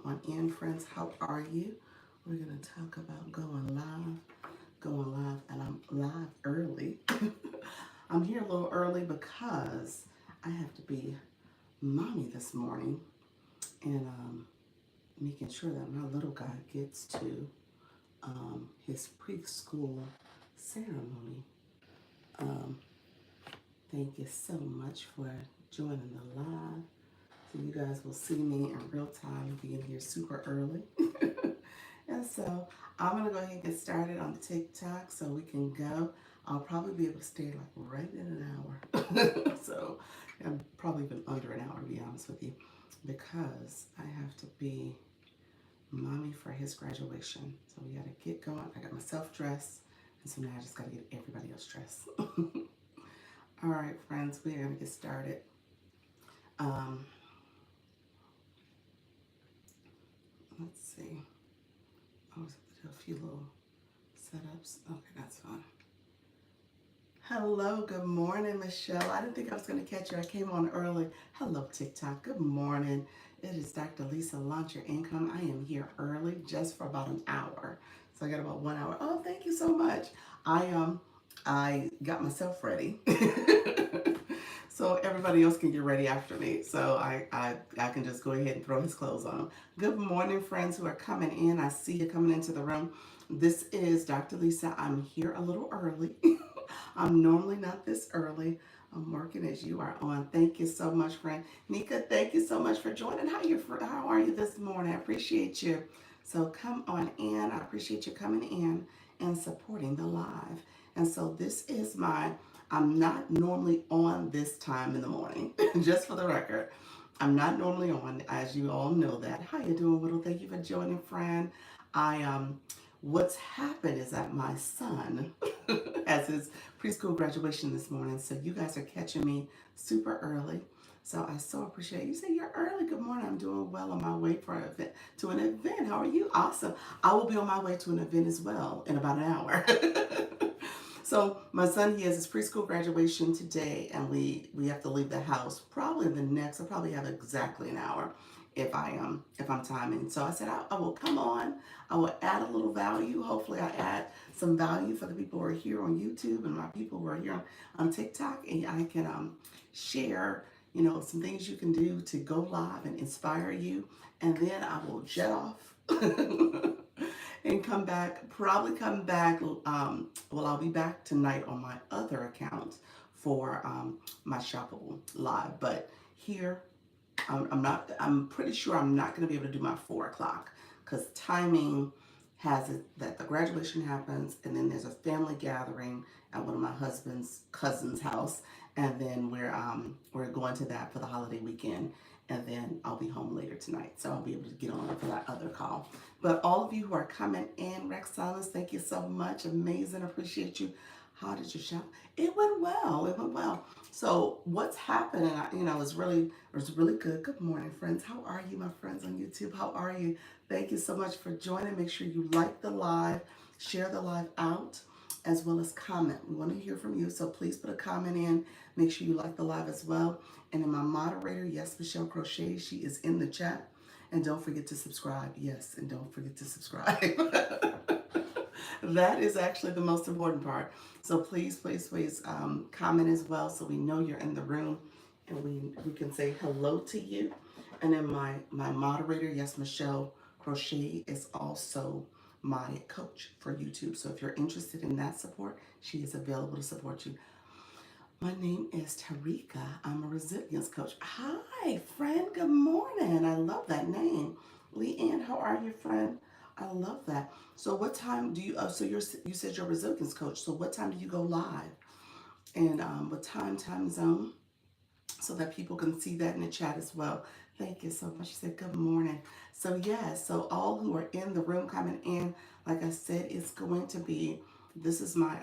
on in, friends. How are you? We're going to talk about going live, and I'm live early. I'm here a little early because I have to be mommy this morning and making sure that my little guy gets to his preschool ceremony. Um, Thank you so much for joining the live. So you guys will see me in real time, being here super early. And so I'm gonna go ahead and get started on TikTok so we can go. I'll probably be able to stay like right in an hour. So I'm probably even under an hour to be honest with you, because I have to be mommy for his graduation. So we gotta get going. I got myself dressed, and so now I just gotta get everybody else dressed. All right, friends, we're gonna get started. Um, let's see. I was have to do a few little setups. Okay, that's fine. Hello, good morning, Michelle. I didn't think I was going to catch you. I came on early. Hello, TikTok. Good morning. It is Dr. Lisa, Launch Your Income. I am here early just for about an hour. So I got about 1 hour. Oh, thank you so much. I got myself ready. So everybody else can get ready after me. So I can just go ahead and throw his clothes on him. Good morning, friends who are coming in. I see you coming into the room. This is Dr. Lisa. I'm here a little early. I'm normally not this early. I'm working as you are on. Thank you so much, friend. Nika, thank you so much for joining. How are you this morning? I appreciate you. So come on in. I appreciate you coming in and supporting the live. And so this is I'm not normally on this time in the morning, just for the record. I'm not normally on, as you all know that. How you doing, Whittle? Thank you for joining, friend. What's happened is that my son has his preschool graduation this morning, so you guys are catching me super early. So I so appreciate you. Say you're early. Good morning. I'm doing well on my way for an event. How are you? Awesome. I will be on my way to an event as well in about an hour. So my son, he has his preschool graduation today, and we have to leave the house probably I'll probably have exactly an hour if I'm timing. So I said I will come on. I will add a little value. Hopefully I add some value for the people who are here on YouTube and my people who are here on TikTok, and I can share some things you can do to go live and inspire you, and then I will jet off. And probably come back. I'll be back tonight on my other account for my shoppable live. But here, I'm pretty sure I'm not going to be able to do my 4 o'clock because timing has it that the graduation happens and then there's a family gathering at one of my husband's cousin's house, and then we're going to that for the holiday weekend, and then I'll be home later tonight, so I'll be able to get on for that other call. But all of you who are coming in, Rex Silence, thank you so much. Amazing, appreciate you. How did you shop? It went well. It went well. So what's happening? It was really good. Good morning, friends. How are you, my friends on YouTube? How are you? Thank you so much for joining. Make sure you like the live, share the live out, as well as comment. We want to hear from you, so please put a comment in. Make sure you like the live as well. And then my moderator, yes, Michelle Crochet, she is in the chat. And don't forget to subscribe. Yes, and don't forget to subscribe. That is actually the most important part. So please comment as well so we know you're in the room and we can say hello to you. And then my moderator, yes, Michelle Crochet, is also my coach for YouTube. So if you're interested in that support, she is available to support you. My name is Tarika. I'm a resilience coach. Hi, friend. Good morning. I love that name. Leanne, how are you, friend? I love that. So what time do you, you said you're a resilience coach. So what time do you go live? And what time zone? So that people can see that in the chat as well. Thank you so much. She said, good morning. So yes, so all who are in the room coming in, like I said, it's going to be, this is my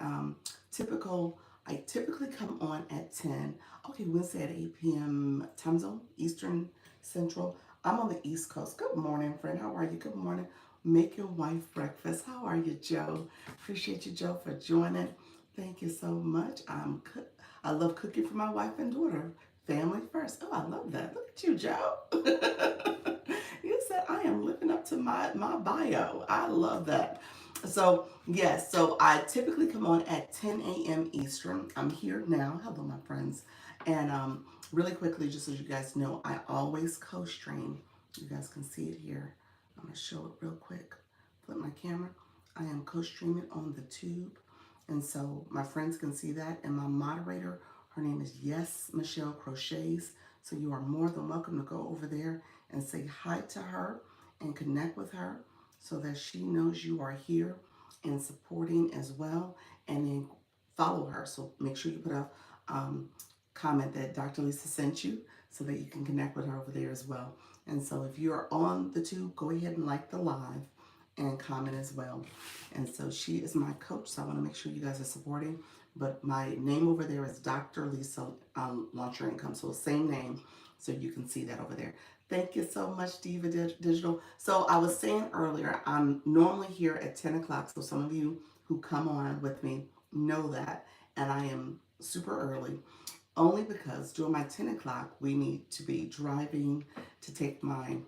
I typically come on at 10. Okay, Wednesday at 8 p.m. time zone, Eastern Central. I'm on the East Coast. Good morning, friend. How are you? Good morning. Make your wife breakfast. How are you, Joe? Appreciate you, Joe, for joining. Thank you so much. I love cooking for my wife and daughter. Family first. Oh, I love that. Look at you, Joe. You said I am living in my bio. I love that. So, yes, so I typically come on at 10 a.m. Eastern. I'm here now. Hello, my friends. And really quickly, just so you guys know, I always co-stream. You guys can see it here. I'm going to show it real quick. Flip my camera. I am co-streaming on the tube. And so my friends can see that. And my moderator, her name is Yes Michelle Crochets. So you are more than welcome to go over there and say hi to her and connect with her so that she knows you are here and supporting as well. And then follow her. So make sure you put a comment that Dr. Lisa sent you so that you can connect with her over there as well. And so if you're on the tube, go ahead and like the live and comment as well. And so she is my coach, so I want to make sure you guys are supporting. But my name over there is Dr. Lisa Launch Your Income. So same name, so you can see that over there. Thank you so much, Diva Digital. So I was saying earlier, I'm normally here at 10 o'clock. So some of you who come on with me know that. And I am super early, only because during my 10 o'clock, we need to be driving to take my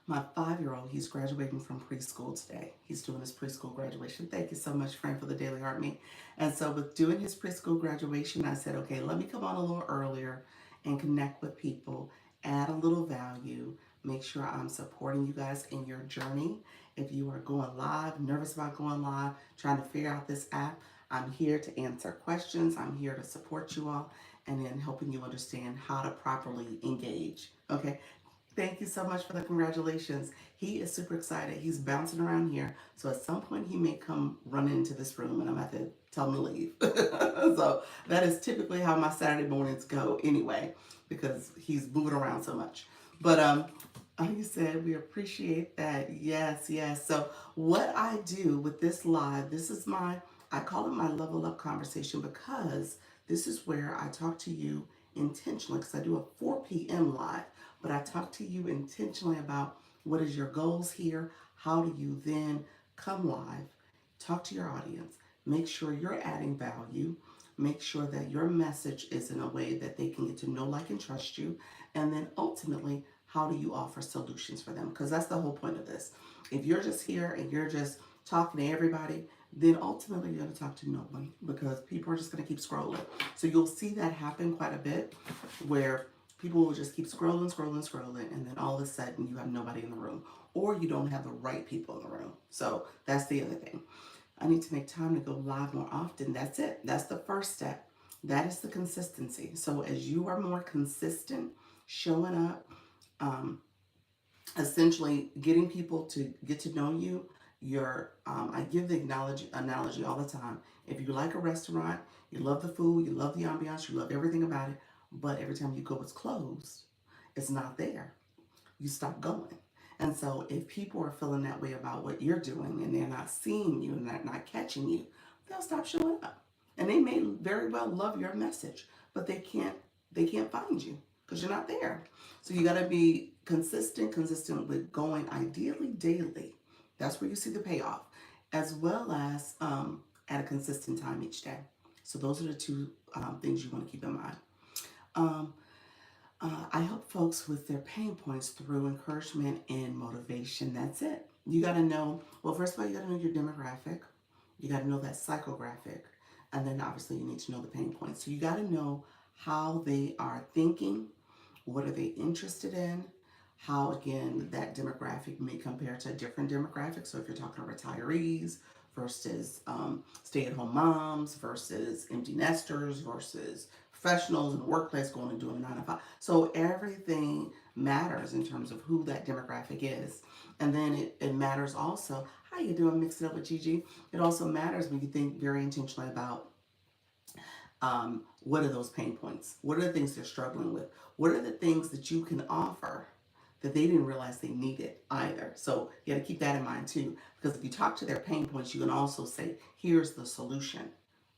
5-year-old. He's graduating from preschool today. He's doing his preschool graduation. Thank you so much, friend, for the Daily Heart Me. And so with doing his preschool graduation, I said, okay, let me come on a little earlier and connect with people, add a little value, make sure I'm supporting you guys in your journey. If you are going live, nervous about going live, trying to figure out this app, I'm here to answer questions. I'm here to support you all and then helping you understand how to properly engage. Okay. Thank you so much for the congratulations. He is super excited. He's bouncing around here. So at some point he may come running into this room and I'm going to have to tell him to leave. So that is typically how my Saturday mornings go anyway, because he's moving around so much. But like you said, we appreciate that. Yes, yes. So what I do with this live, this is I call it my level up conversation, because this is where I talk to you intentionally, because I do a 4 p.m. live, but I talk to you intentionally about what is your goals here, how do you then come live, talk to your audience, make sure you're adding value, make sure that your message is in a way that they can get to know, like, and trust you, and then ultimately, how do you offer solutions for them? Because that's the whole point of this. If you're just here and you're just talking to everybody, then ultimately you're going to talk to no one, because people are just going to keep scrolling. So you'll see that happen quite a bit, where people will just keep scrolling, scrolling, scrolling, and then all of a sudden you have nobody in the room, or you don't have the right people in the room. So that's the other thing. I need to make time to go live more often. That's it. That's the first step. That is the consistency. So as you are more consistent, showing up, essentially getting people to get to know you, I give the analogy all the time. If you like a restaurant, you love the food, you love the ambiance, you love everything about it, but every time you go, it's closed. It's not there. You stop going. And so if people are feeling that way about what you're doing and they're not seeing you and they're not catching you, they'll stop showing up. And they may very well love your message, but they can't find you because you're not there. So you got to be consistent with going, ideally daily. That's where you see the payoff, as well as at a consistent time each day. So those are the two things you want to keep in mind. Um, I help folks with their pain points through encouragement and motivation. That's it. You got to know, well, first of all, you got to know your demographic. You got to know that psychographic. And then obviously you need to know the pain points. So you got to know how they are thinking, what are they interested in, how, again, that demographic may compare to a different demographic. So if you're talking retirees versus stay-at-home moms versus empty nesters versus professionals in the workplace going and doing a 9 to 5. So everything matters in terms of who that demographic is. And then it matters also, how you doing, mix it up with Gigi. It also matters when you think very intentionally about what are those pain points? What are the things they're struggling with? What are the things that you can offer that they didn't realize they needed either? So you got to keep that in mind too, because if you talk to their pain points, you can also say, here's the solution.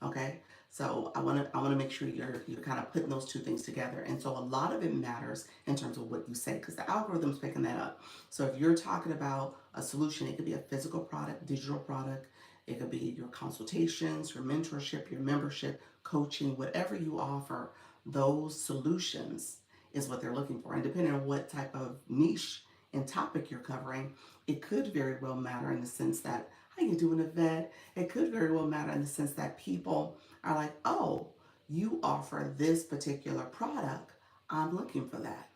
Okay? So I want to make sure you're kind of putting those two things together. And so a lot of it matters in terms of what you say, because the algorithm's picking that up. So if you're talking about a solution, it could be a physical product, digital product, it could be your consultations, your mentorship, your membership, coaching, whatever you offer, those solutions is what they're looking for. And depending on what type of niche and topic you're covering, it could very well matter in the sense that how you doing, Yvette? It could very well matter in the sense that people are like, oh, you offer this particular product. I'm looking for that.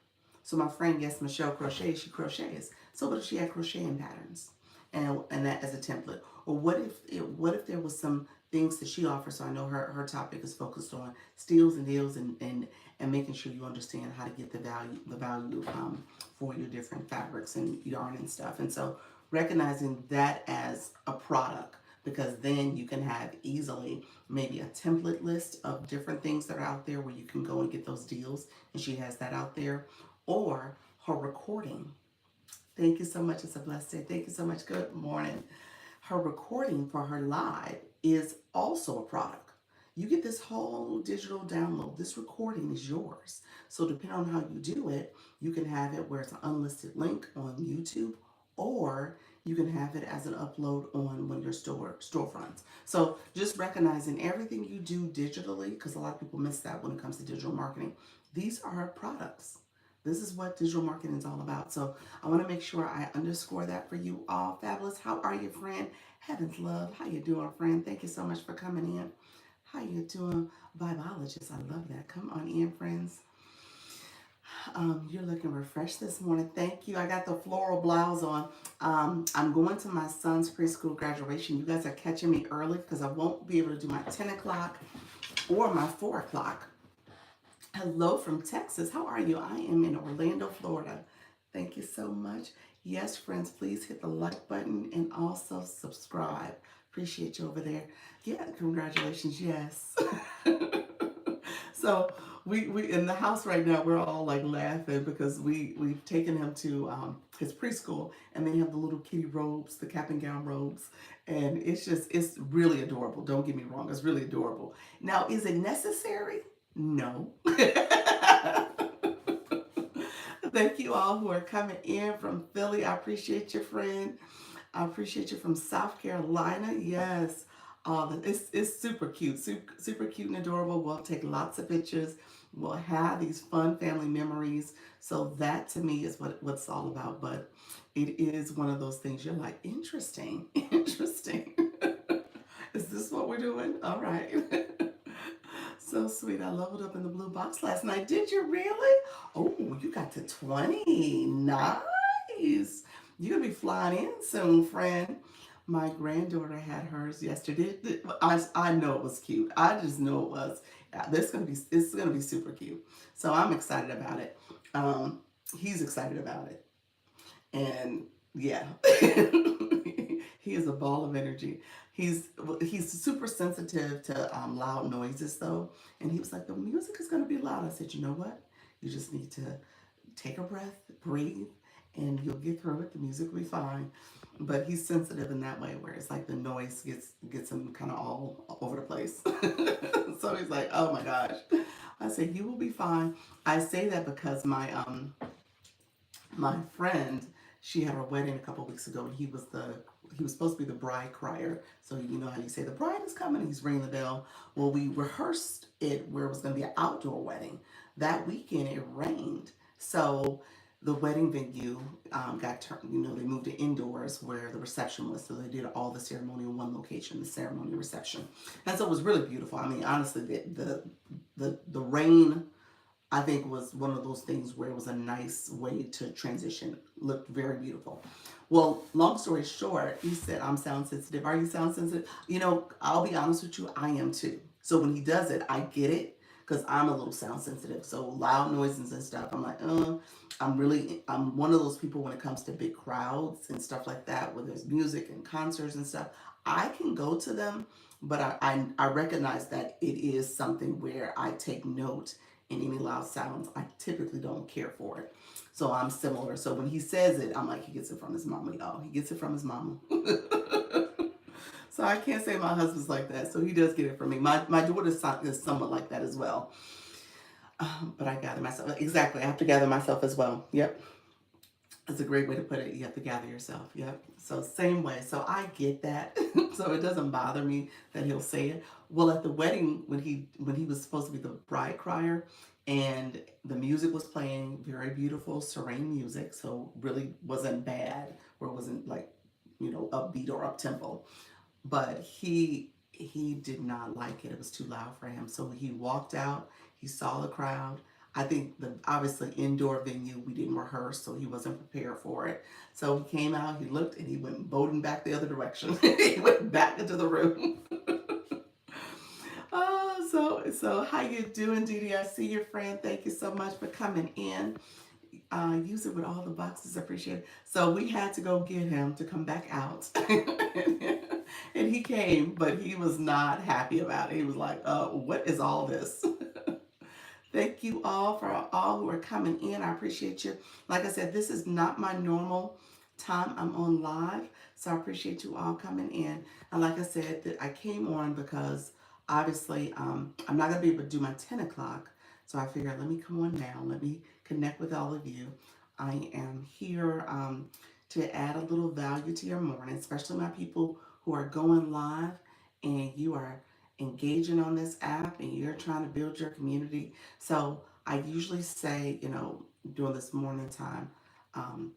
So my friend, yes, Michelle crochets. She crochets. So what if she had crocheting patterns, and that as a template? Or what if there was some things that she offers? So I know her topic is focused on steals and deals and making sure you understand how to get the value for your different fabrics and yarn and stuff. And so recognizing that as a product, because then you can have easily maybe a template list of different things that are out there where you can go and get those deals, and she has that out there, or her recording. Thank you so much. It's a blessed day. Thank you so much. Good morning. Her recording for her live is also a product. You get this whole digital download. This recording is yours. So depending on how you do it, you can have it where it's an unlisted link on YouTube, or you can have it as an upload on one of your storefronts. So just recognizing everything you do digitally, because a lot of people miss that when it comes to digital marketing. These are products. This is what digital marketing is all about. So I want to make sure I underscore that for you all. Fabulous. How are you, friend? Heaven's love. How you doing, friend? Thank you so much for coming in. How you doing, Bibologist? I love that. Come on in, friends. You're looking refreshed this morning. Thank you. I got the floral blouse on. I'm going to my son's preschool graduation. You guys are catching me early because I won't be able to do my 10 o'clock or my 4 o'clock. Hello from Texas. How are you? I am in Orlando, Florida. Thank you so much. Yes, friends, please hit the like button and also subscribe. Appreciate you over there. Yeah, congratulations. Yes. So we in the house right now, we're all like laughing because we've taken him to his preschool, and they have the little kitty robes, the cap and gown robes, and it's really adorable. Don't get me wrong, it's really adorable. Now, is it necessary? No. Thank you all who are coming in from Philly. I appreciate you, friend. I appreciate you from South Carolina. Yes. It's super cute, super cute and adorable. We'll take lots of pictures. We'll have these fun family memories. So that to me is what's it's all about. But it is one of those things you're like, interesting, interesting. Is this what we're doing? All right. So sweet. I leveled up in the blue box last night. Did you really? Oh, you got to 20. Nice. You're going to be flying in soon, friend. My granddaughter had hers yesterday. I know it was cute. I just know it was. It's gonna be super cute. So I'm excited about it. He's excited about it. And yeah, he is a ball of energy. He's super sensitive to loud noises though, and he was like, the music is gonna be loud. I said, you know what? You just need to take a breath, breathe, and you'll get through it. The music will be fine. But he's sensitive in that way, where it's like the noise gets him kind of all over the place. So he's like, oh my gosh. I said, you will be fine. I say that because my friend, she had her wedding a couple weeks ago, and he was supposed to be the bride crier. So you know how you say the bride is coming, he's ringing the bell. Well, we rehearsed it where it was going to be an outdoor wedding. That weekend it rained, so the wedding venue got turned. They moved it indoors where the reception was. So they did all the ceremony in one location, the ceremony reception, and so it was really beautiful. I mean, honestly, the rain, I think, was one of those things where it was a nice way to transition. Looked very beautiful. Well, long story short, he said, I'm sound sensitive. Are you sound sensitive? I'll be honest with you, I am too. So when he does it, I get it because I'm a little sound sensitive. So loud noises and stuff, I'm like, I'm one of those people when it comes to big crowds and stuff like that, where there's music and concerts and stuff. I can go to them, but I recognize that it is something where I take note in any loud sounds. I typically don't care for it. So I'm similar. So when he says it, I'm like, he gets it from his mama, y'all. He gets it from his mama. So I can't say my husband's like that. So he does get it from me. My daughter is somewhat like that as well. But I gather myself. Exactly. I have to gather myself as well. Yep. That's a great way to put it. You have to gather yourself. Yep. So same way. So I get that. So it doesn't bother me that he'll say it. Well, at the wedding, when he was supposed to be the bride crier, and The music was playing very beautiful, serene music, so really wasn't bad, or it wasn't like, upbeat or up tempo. But he did not like it. It was too loud for him. So he walked out. He saw the crowd. I think the obviously indoor venue, we didn't rehearse, so he wasn't prepared for it. So he came out, he looked, and he went boating back the other direction. He went back into the room. Oh, so how you doing, Didi? I see your friend. Thank you so much for coming in. Use it with all the boxes. Appreciate it. So we had to go get him to come back out, and he came, but he was not happy about it. He was like, "What is all this?" Thank you all for all who are coming in. I appreciate you. Like I said, this is not my normal time. I'm on live, so I appreciate you all coming in. And like I said, that I came on because obviously I'm not gonna be able to do my 10 o'clock. So I figured let me come on now. Let me connect with all of you. I am here to add a little value to your morning, especially my people who are going live and you are engaging on this app and you're trying to build your community. So I usually say, during this morning time, um,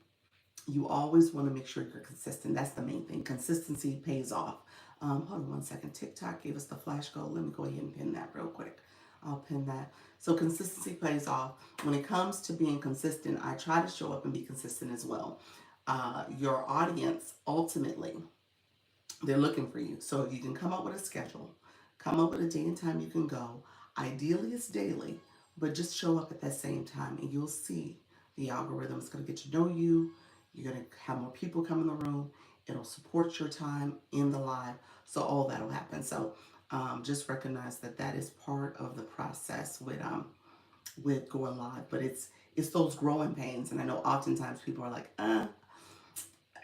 you always want to make sure you're consistent. That's the main thing. Consistency pays off. Hold on one second. TikTok gave us the flash goal. Let me go ahead and pin that real quick. I'll pin that. So consistency pays off. When it comes to being consistent, I try to show up and be consistent as well. Your audience ultimately they're looking for you. So if you can come up with a schedule, come up with a day and time you can go. Ideally, it's daily, but just show up at that same time and you'll see the algorithm is going to get to know you. You're going to have more people come in the room. It'll support your time in the live. So all that'll happen. So just recognize that that is part of the process with going live. But it's those growing pains. And I know oftentimes people are like,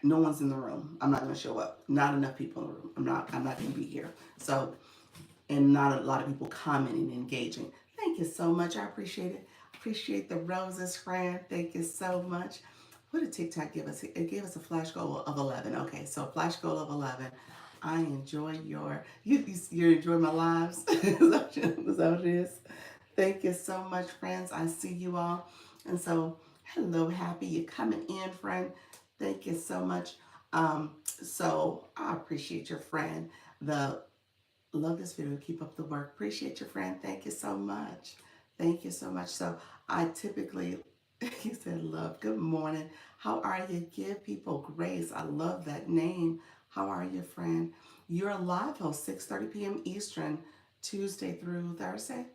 no one's in the room. I'm not going to show up. Not enough people in the room. I'm not going to be here. So, and not a lot of people commenting and engaging. Thank you so much. I appreciate it. Appreciate the roses, friend. Thank you so much. What did TikTok give us? It gave us a flash goal of 11. Okay, so flash goal of 11. I enjoy you enjoy my lives. Is that what it is? Thank you so much, friends. I see you all. And so, hello, happy you're coming in, friend. Thank you so much. So I appreciate your friend. The Love this video. Keep up the work. Appreciate your friend. Thank you so much. Thank you so much. So I typically, he said, love. Good morning. How are you? Give people grace. I love that name. How are you, friend? You're a live host, 6:30 p.m. Eastern, Tuesday through Thursday.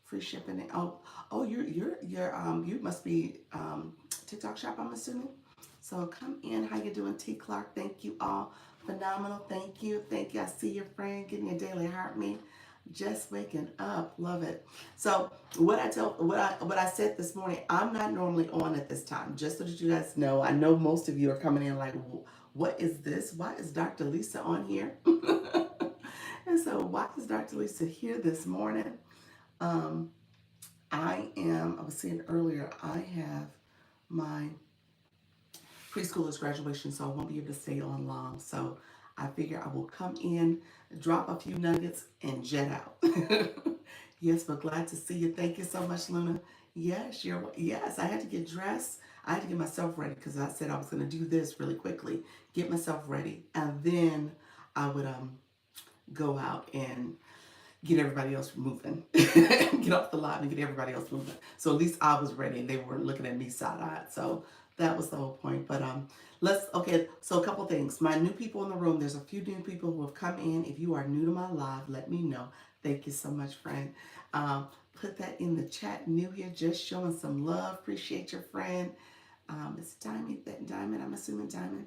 Free shipping. Oh, you must be TikTok shop, I'm assuming. So come in. How you doing, T. Clark? Thank you all. Phenomenal. Thank you. Thank you. I see your friend getting your daily heart me. Just waking up. Love it. So what I said this morning, I'm not normally on at this time. Just so that you guys know, I know most of you are coming in like, what is this? Why is Dr. Lisa on here? And so why is Dr. Lisa here this morning? Um, I was saying earlier, I have my preschoolers graduation, so I won't be able to stay on long. So I figure I will come in, drop a few nuggets, and jet out. Yes, but glad to see you. Thank you so much, Luna. Yes, I had to get dressed. I had to get myself ready because I said I was going to do this really quickly, get myself ready, and then I would go out and get everybody else moving, get off the lot and get everybody else moving. So at least I was ready and they weren't looking at me side-eyed. So that was the whole point. But okay, so a couple things. My new people in the room, there's a few new people who have come in. If you are new to my live, let me know. Thank you so much, friend. Put that in the chat. New here, just showing some love. Appreciate your friend. It's Diamond, I'm assuming Diamond.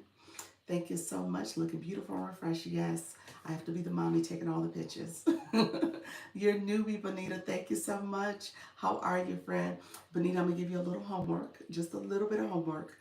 Thank you so much. Looking beautiful and refreshed. Yes, I have to be the mommy taking all the pictures. Your newbie, Bonita. Thank you so much. How are you, friend? Bonita, I'm going to give you a little homework, just a little bit of homework.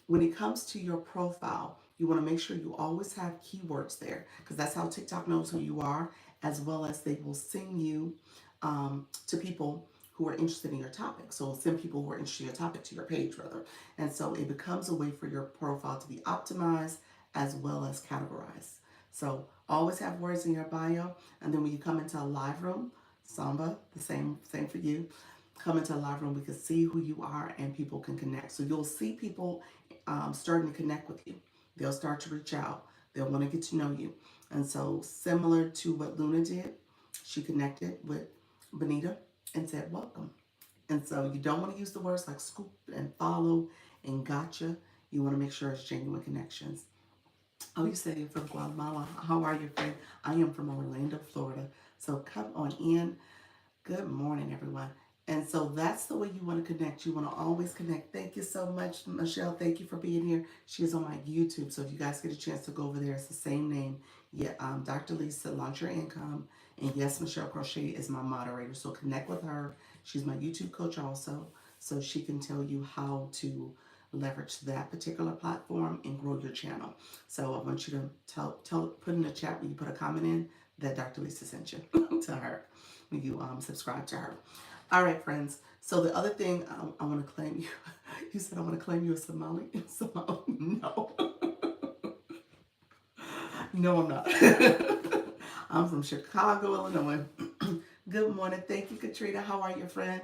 When it comes to your profile, you want to make sure you always have keywords there because that's how TikTok knows who you are, as well as they will send you to people who are interested in your topic. So send people who are interested in your topic to your page, rather. And so it becomes a way for your profile to be optimized as well as categorized. So always have words in your bio. And then when you come into a live room, Samba, the same for you. come into a live room, we can see who you are and people can connect. So you'll see people starting to connect with you. They'll start to reach out. They'll want to get to know you. And so, similar to what Luna did, she connected with Benita and said, welcome. And so, you don't want to use the words like scoop and follow and gotcha. You want to make sure it's genuine connections. Oh, you say you're from Guatemala. How are you, friend? I am from Orlando, Florida. So, come on in. Good morning, everyone. And so that's the way you want to connect. You want to always connect. Thank you so much, Michelle. Thank you for being here. She is on my YouTube. So if you guys get a chance to go over there, it's the same name. Yeah, Dr. Lisa, Launch Your Income. And yes, Michelle Crochet is my moderator. So connect with her. She's my YouTube coach also. So she can tell you how to leverage that particular platform and grow your channel. So I want you to put in the chat when you put a comment in that Dr. Lisa sent you to her when you subscribe to her. All right, friends. So the other thing I want to claim you. You said I want to claim you a Somali. Somali. No, no, I'm not. I'm from Chicago, Illinois. Good morning. Thank you, Katrina. How are you, friend?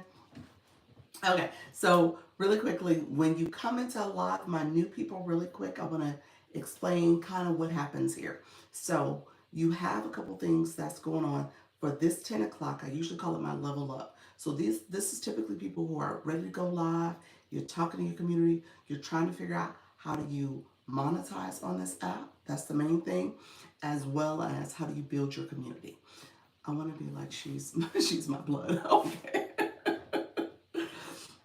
Okay, so really quickly, when you come into a lot of my new people, really quick, I want to explain kind of what happens here. So you have a couple things that's going on for this 10 o'clock. I usually call it my level up. So this is typically people who are ready to go live. You're talking to your community. You're trying to figure out how do you monetize on this app. That's the main thing, as well as how do you build your community. I want to be like she's she's my blood. Okay.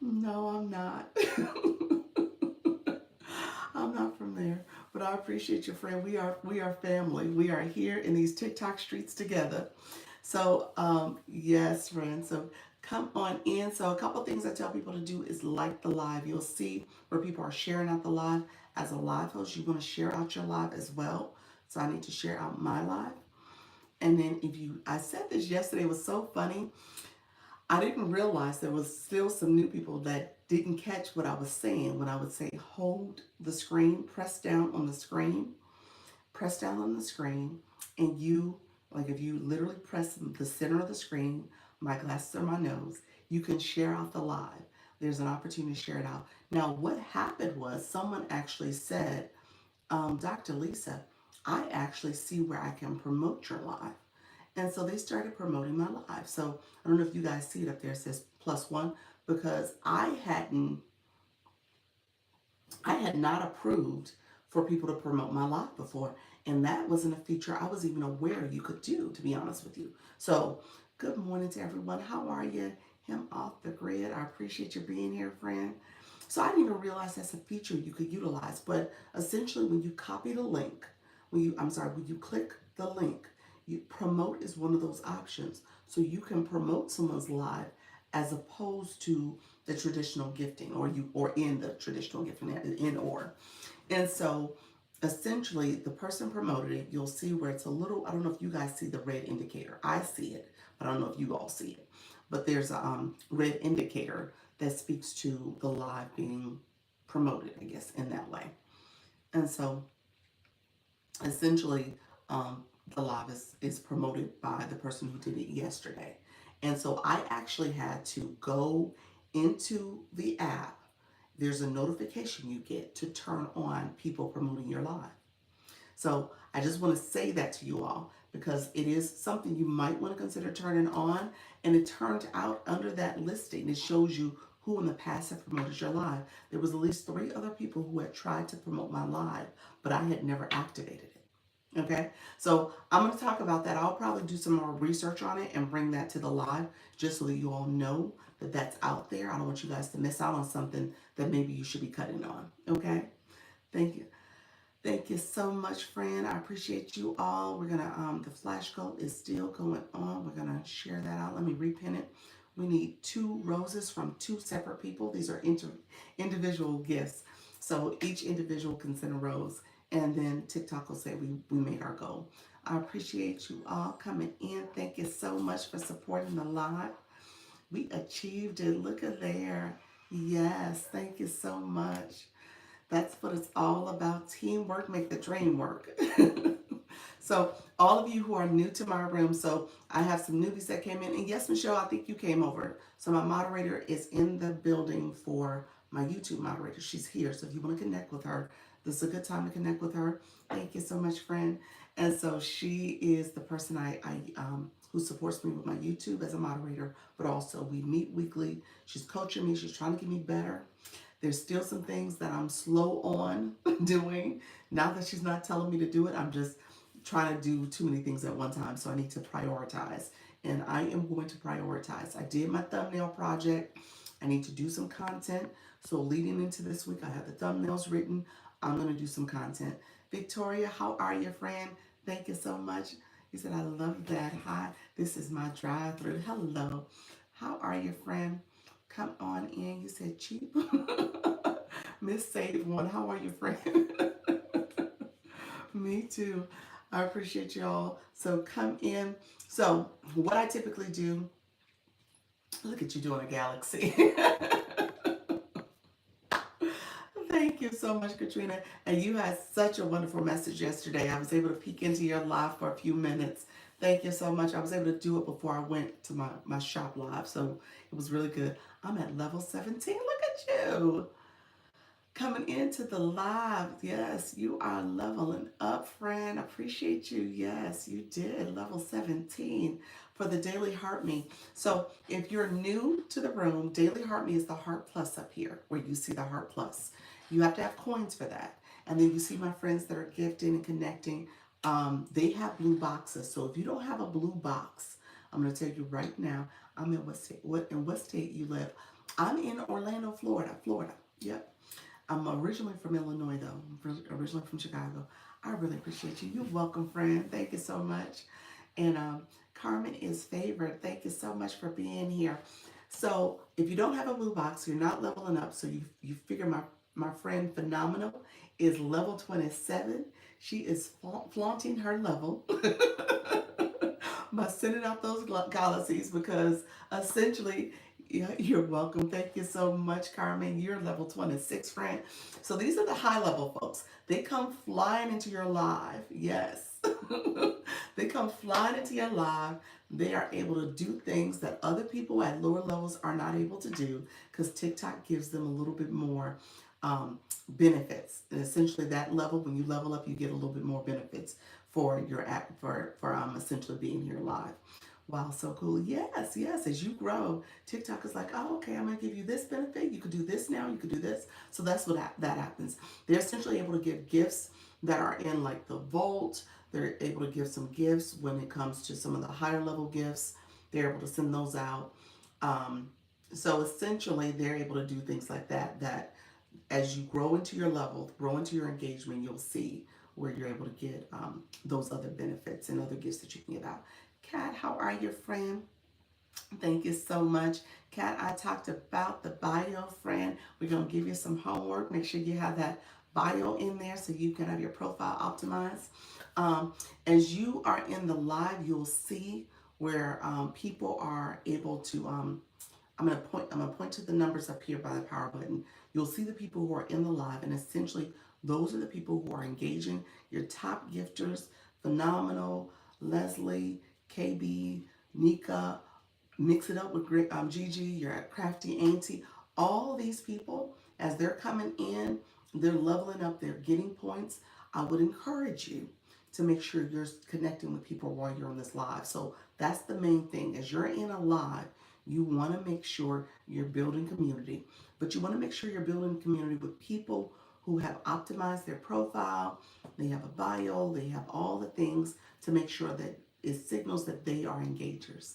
No, I'm not. I'm not from there, but I appreciate your friend. We are family. We are here in these TikTok streets together. So yes, friend. So come on in. So a couple things I tell people to do is like the live. You'll see where people are sharing out the live. As a live host, you want to share out your live as well. So I need to share out my live. And then I said this yesterday. It was so funny. I didn't realize there was still some new people that didn't catch what I was saying when I would say hold the screen, press down on the screen, and like if you literally press the center of the screen, my glasses are my nose, you can share out the live. There's an opportunity to share it out. Now, what happened was someone actually said, Dr. Lisa, I actually see where I can promote your live. And so they started promoting my live. So I don't know if you guys see it up there. It says +1 because I had not approved for people to promote my live before. And that wasn't a feature I was even aware you could do, to be honest with you. So good morning to everyone. How are you? Him off the grid. I appreciate you being here, friend. So I didn't even realize that's a feature you could utilize. But essentially when you copy the link, when you click the link, you promote is one of those options. So you can promote someone's live as opposed to the traditional gifting or in the traditional gifting and so essentially the person promoted it. You'll see where it's a little, I don't know if you guys see the red indicator. I see it, but I don't know if you all see it. But there's a red indicator that speaks to the live being promoted, I guess, in that way. And so essentially the live is promoted by the person who did it yesterday. And so I actually had to go into the app. There's a notification you get to turn on people promoting your live. So I just want to say that to you all because it is something you might want to consider turning on. And it turned out under that listing, it shows you who in the past have promoted your live. There was at least 3 other people who had tried to promote my live, but I had never activated it. Okay, so I'm going to talk about that. I'll probably do some more research on it and bring that to the live just so that you all know that that's out there. I don't want you guys to miss out on something that maybe you should be cutting on. Okay, thank you. Thank you so much, friend. I appreciate you all. We're going to, the flash goal is still going on. We're going to share that out. Let me repin it. We need 2 roses from 2 separate people. These are individual gifts. So each individual can send a rose. And then TikTok will say we made our goal. I appreciate you all coming in. Thank you so much for supporting the live. We achieved it. Look at there. Yes, thank you so much. That's what it's all about. Teamwork make the dream work. So all of you who are new to my room, so I have some newbies that came in, and yes, Michelle, I think you came over. So my moderator is in the building for my YouTube moderator. She's here, so if you want to connect with her, this is a good time to connect with her. Thank you so much, friend. And so she is the person I who supports me with my YouTube as a moderator, but also we meet weekly. She's coaching me. She's trying to get me better. There's still some things that I'm slow on doing. Now that she's not telling me to do it, I'm just trying to do too many things at one time. So I need to prioritize. And I am going to prioritize. I did my thumbnail project. I need to do some content. So leading into this week, I have the thumbnails written. I'm going to do some content. Victoria, how are you, friend? Thank you so much. You said, I love that. Hi, this is my drive-through. Hello. How are you, friend? Come on in. You said cheap. Miss Save One, how are you, friend? Me too. I appreciate y'all. So come in. So what I typically do, look at you doing a galaxy. Thank you so much, Katrina. And you had such a wonderful message yesterday. I was able to peek into your live for a few minutes. Thank you so much. I was able to do it before I went to my shop live. So it was really good. I'm at level 17. Look at you coming into the live. Yes, you are leveling up, friend. Appreciate you. Yes, you did. Level 17 for the Daily Heart Me. So if you're new to the room, Daily Heart Me is the Heart Plus up here where you see the Heart Plus. You have to have coins for that. And then you see my friends that are gifting and connecting. They have blue boxes. So if you don't have a blue box, I'm going to tell you right now, I'm in what state, in what state you live. I'm in Orlando, Florida. Florida. Yep. I'm originally from Illinois, though. I'm originally from Chicago. I really appreciate you. You're welcome, friend. Thank you so much. And Carmen is favored. Thank you so much for being here. So if you don't have a blue box, you're not leveling up. So you figure my friend Phenomenal is level 27. She is flaunting her level by sending out those galaxies because essentially, yeah, you're welcome. Thank you so much, Carmen. You're level 26, friend. So these are the high level folks. They come flying into your live. Yes. They come flying into your live. They are able to do things that other people at lower levels are not able to do because TikTok gives them a little bit more benefits. And essentially that level, when you level up, you get a little bit more benefits for your app for essentially being here live. Wow, so cool. Yes, yes. As you grow, TikTok is like, oh, okay, I'm gonna give you this benefit. You could do this now. You could do this. So that's what that happens. They're essentially able to give gifts that are in like the vault. They're able to give some gifts when it comes to some of the higher level gifts. They're able to send those out. Um, so essentially, they're able to do things like that. That as you grow into your level, grow into your engagement, you'll see where you're able to get those other benefits and other gifts that you can give out. Kat, how are you, friend? Thank you so much. Kat, I talked about the bio, friend. We're going to give you some homework. Make sure you have that bio in there so you can have your profile optimized. As you are in the live, you'll see where people are able to I'm gonna point to the numbers up here by the power button. You'll see the people who are in the live, and essentially those are the people who are engaging. Your top gifters, Phenomenal, Leslie, KB, Nika, mix it up with Gigi, your crafty auntie. All these people, as they're coming in, they're leveling up, they're getting points. I would encourage you to make sure you're connecting with people while you're on this live. So that's the main thing. As you're in a live, you want to make sure you're building community, but you want to make sure you're building community with people who have optimized their profile. They have a bio, they have all the things to make sure that it signals that they are engagers.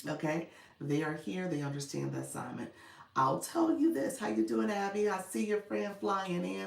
Okay, they are here, they understand the assignment. I'll tell you this. How you doing, Abby? I see your friend flying in.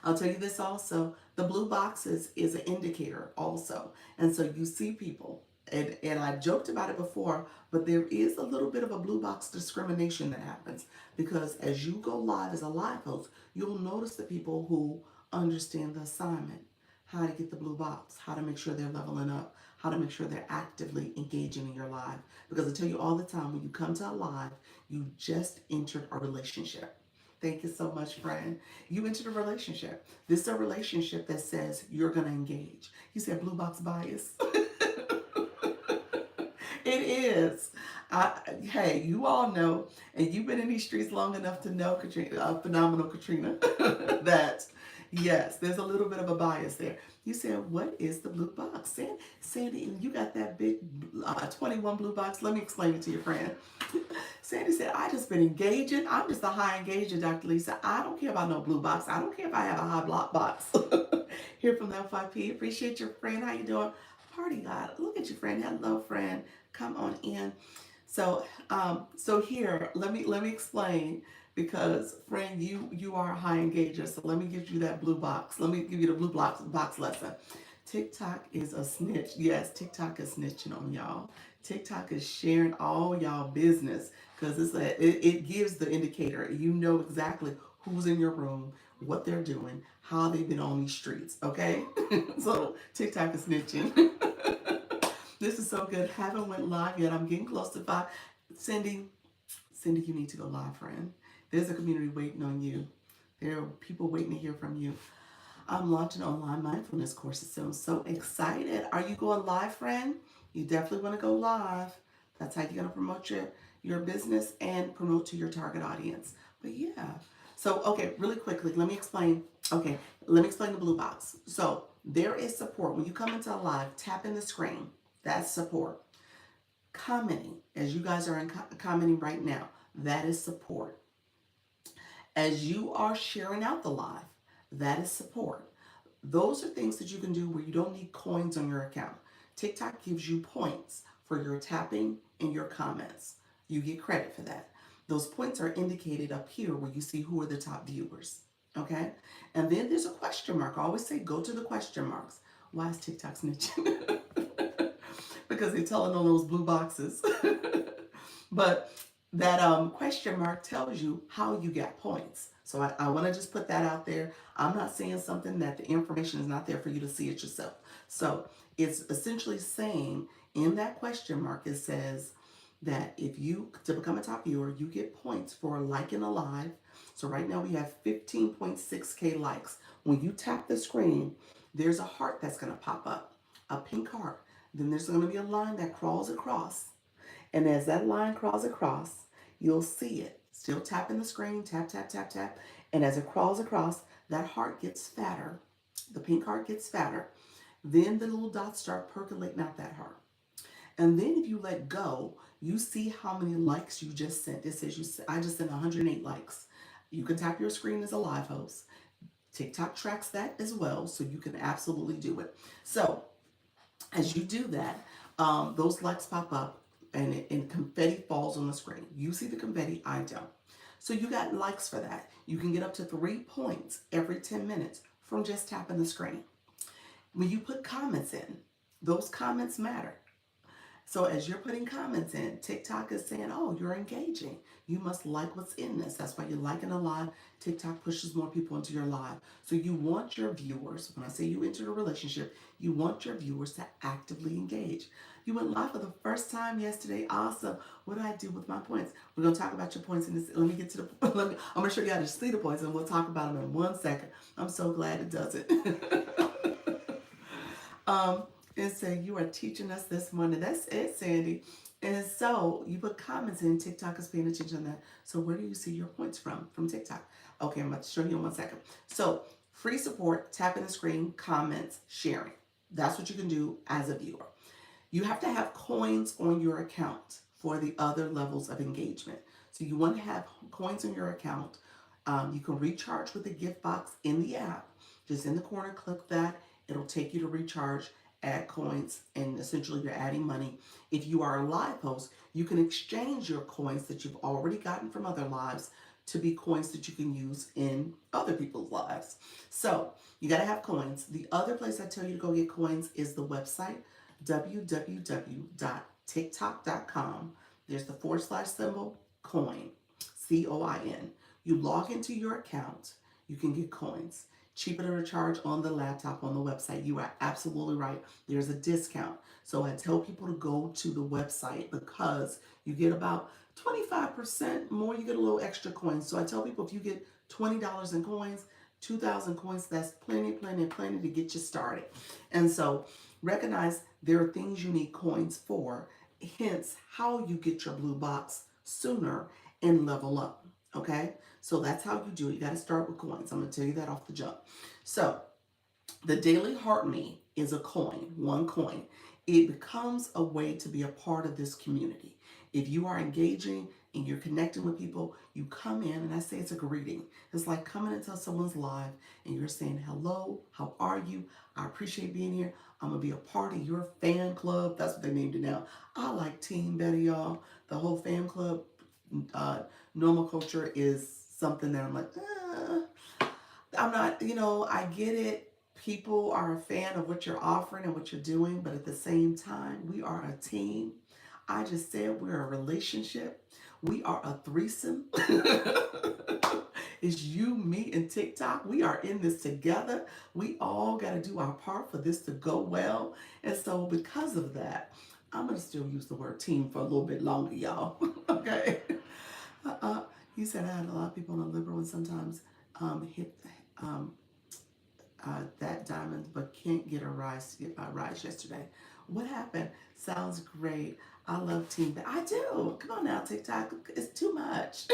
I'll tell you this also. The blue boxes is an indicator also. And so you see people, and I joked about it before, but there is a little bit of a blue box discrimination that happens because as you go live as a live host, you'll notice the people who understand the assignment, how to get the blue box, how to make sure they're leveling up, how to make sure they're actively engaging in your live. Because I tell you all the time, when you come to a live, you just entered a relationship. Thank you so much, friend. You entered a relationship. This is a relationship that says you're going to engage. You said blue box bias. It is. Hey, you all know, and you've been in these streets long enough to know, Katrina, phenomenal Katrina, that yes, there's a little bit of a bias there. You said, what is the blue box? Sandy, you got that big 21 blue box. Let me explain it to your friend. Sandy said, I just been engaging. I'm just a high engager, Dr. Lisa. I don't care about no blue box. I don't care if I have a high block box. Here from the F5P. Appreciate your friend. How you doing? Party God. Look at your friend. Hello, friend. Come on in. So here, let me explain, because friend, you are a high engager. So let me give you that blue box. Let me give you the blue box lesson. TikTok is a snitch. Yes, TikTok is snitching on y'all. TikTok is sharing all y'all business, because it gives the indicator. You know exactly who's in your room, what they're doing, how they've been on these streets. Okay, so TikTok is snitching. This is so good. Haven't went live yet. I'm getting close to 5. Cindy, Cindy, you need to go live, friend. There's a community waiting on you. There are people waiting to hear from you. I'm launching online mindfulness courses soon. So excited. Are you going live, friend? You definitely want to go live. That's how you're going to promote your business and promote to your target audience. But yeah. So, okay, really quickly, let me explain. Okay, let me explain the blue box. So there is support. When you come into a live, tap in the screen. That's support. Commenting, as you guys are commenting right now, that is support. As you are sharing out the live, that is support. Those are things that you can do where you don't need coins on your account. TikTok gives you points for your tapping and your comments. You get credit for that. Those points are indicated up here where you see who are the top viewers. Okay? And then there's a question mark. I always say go to the question marks. Why is TikTok snitching? Because they're telling on those blue boxes. But that question mark tells you how you get points. So I want to just put that out there. I'm not saying something that the information is not there for you to see it yourself. So it's essentially saying in that question mark, it says that if you, to become a top viewer, you get points for liking a live. So right now we have 15.6K likes. When you tap the screen, there's a heart that's going to pop up, a pink heart. Then there's going to be a line that crawls across. And as that line crawls across, you'll see it. Still tapping the screen, tap, tap, tap, tap. And as it crawls across, that heart gets fatter. The pink heart gets fatter. Then the little dots start percolating out that heart. And then if you let go, you see how many likes you just sent. It says I just sent 108 likes. You can tap your screen as a live host. TikTok tracks that as well, so you can absolutely do it. So as you do that, those likes pop up, and confetti falls on the screen. You see the confetti, I don't. So you got likes for that. You can get up to 3 points every 10 minutes from just tapping the screen. When you put comments in, those comments matter. So as you're putting comments in, TikTok is saying, oh, you're engaging. You must like what's in this. That's why you're liking a live. TikTok pushes more people into your live. So you want your viewers, when I say you enter a relationship, you want your viewers to actively engage. You went live for the first time yesterday. Awesome. What do I do with my points? We're going to talk about your points in this. Let me get to the, I'm going to show you how to see the points, and we'll talk about them in 1 second. I'm so glad it does it. And say you are teaching us this morning. That's it, Sandy. And so you put comments in. TikTok is paying attention to that. So where do you see your points from? From TikTok. Okay, I'm about to show you in 1 second. So free support, tapping the screen, comments, sharing. That's what you can do as a viewer. You have to have coins on your account for the other levels of engagement. So you want to have coins on your account. You can recharge with the gift box in the app. Just in the corner, click that. It'll take you to recharge, add coins, and essentially you're adding money. If you are a live host, you can exchange your coins that you've already gotten from other lives to be coins that you can use in other people's lives. So you got to have coins. The other place I tell you to go get coins is the website, www.tiktok.com. There's the / symbol, coin, COIN. You log into your account, you can get coins. Cheaper to recharge on the laptop, on the website. You are absolutely right. There's a discount. So I tell people to go to the website because you get about 25% more, you get a little extra coins. So I tell people if you get $20 in coins, 2,000 coins, that's plenty, plenty, plenty to get you started. And so recognize there are things you need coins for, hence how you get your blue box sooner and level up. Okay, so that's how you do it. You got to start with coins. I'm going to tell you that off the jump. So the daily heart me is a coin, one coin. It becomes a way to be a part of this community. If you are engaging and you're connecting with people, you come in, and I say it's a greeting. It's like coming into someone's live and you're saying, hello, how are you? I appreciate being here. I'm going to be a part of your fan club. That's what they named it now. I like team better, y'all. The whole fan club, uh, normal culture is something that I'm like, I'm not, I get it. People are a fan of what you're offering and what you're doing, but at the same time, we are a team. I just said we're a relationship. We are a threesome. It's you, me, and TikTok. We are in this together. We all got to do our part for this to go well. And so, because of that, I'm going to still use the word team for a little bit longer, y'all. Okay. Uh, you said I had a lot of people on the liberal and sometimes hit um, that diamond, but can't get a rise yesterday. What happened? Sounds great. I love team. I do. Come on now, TikTok. It's too much.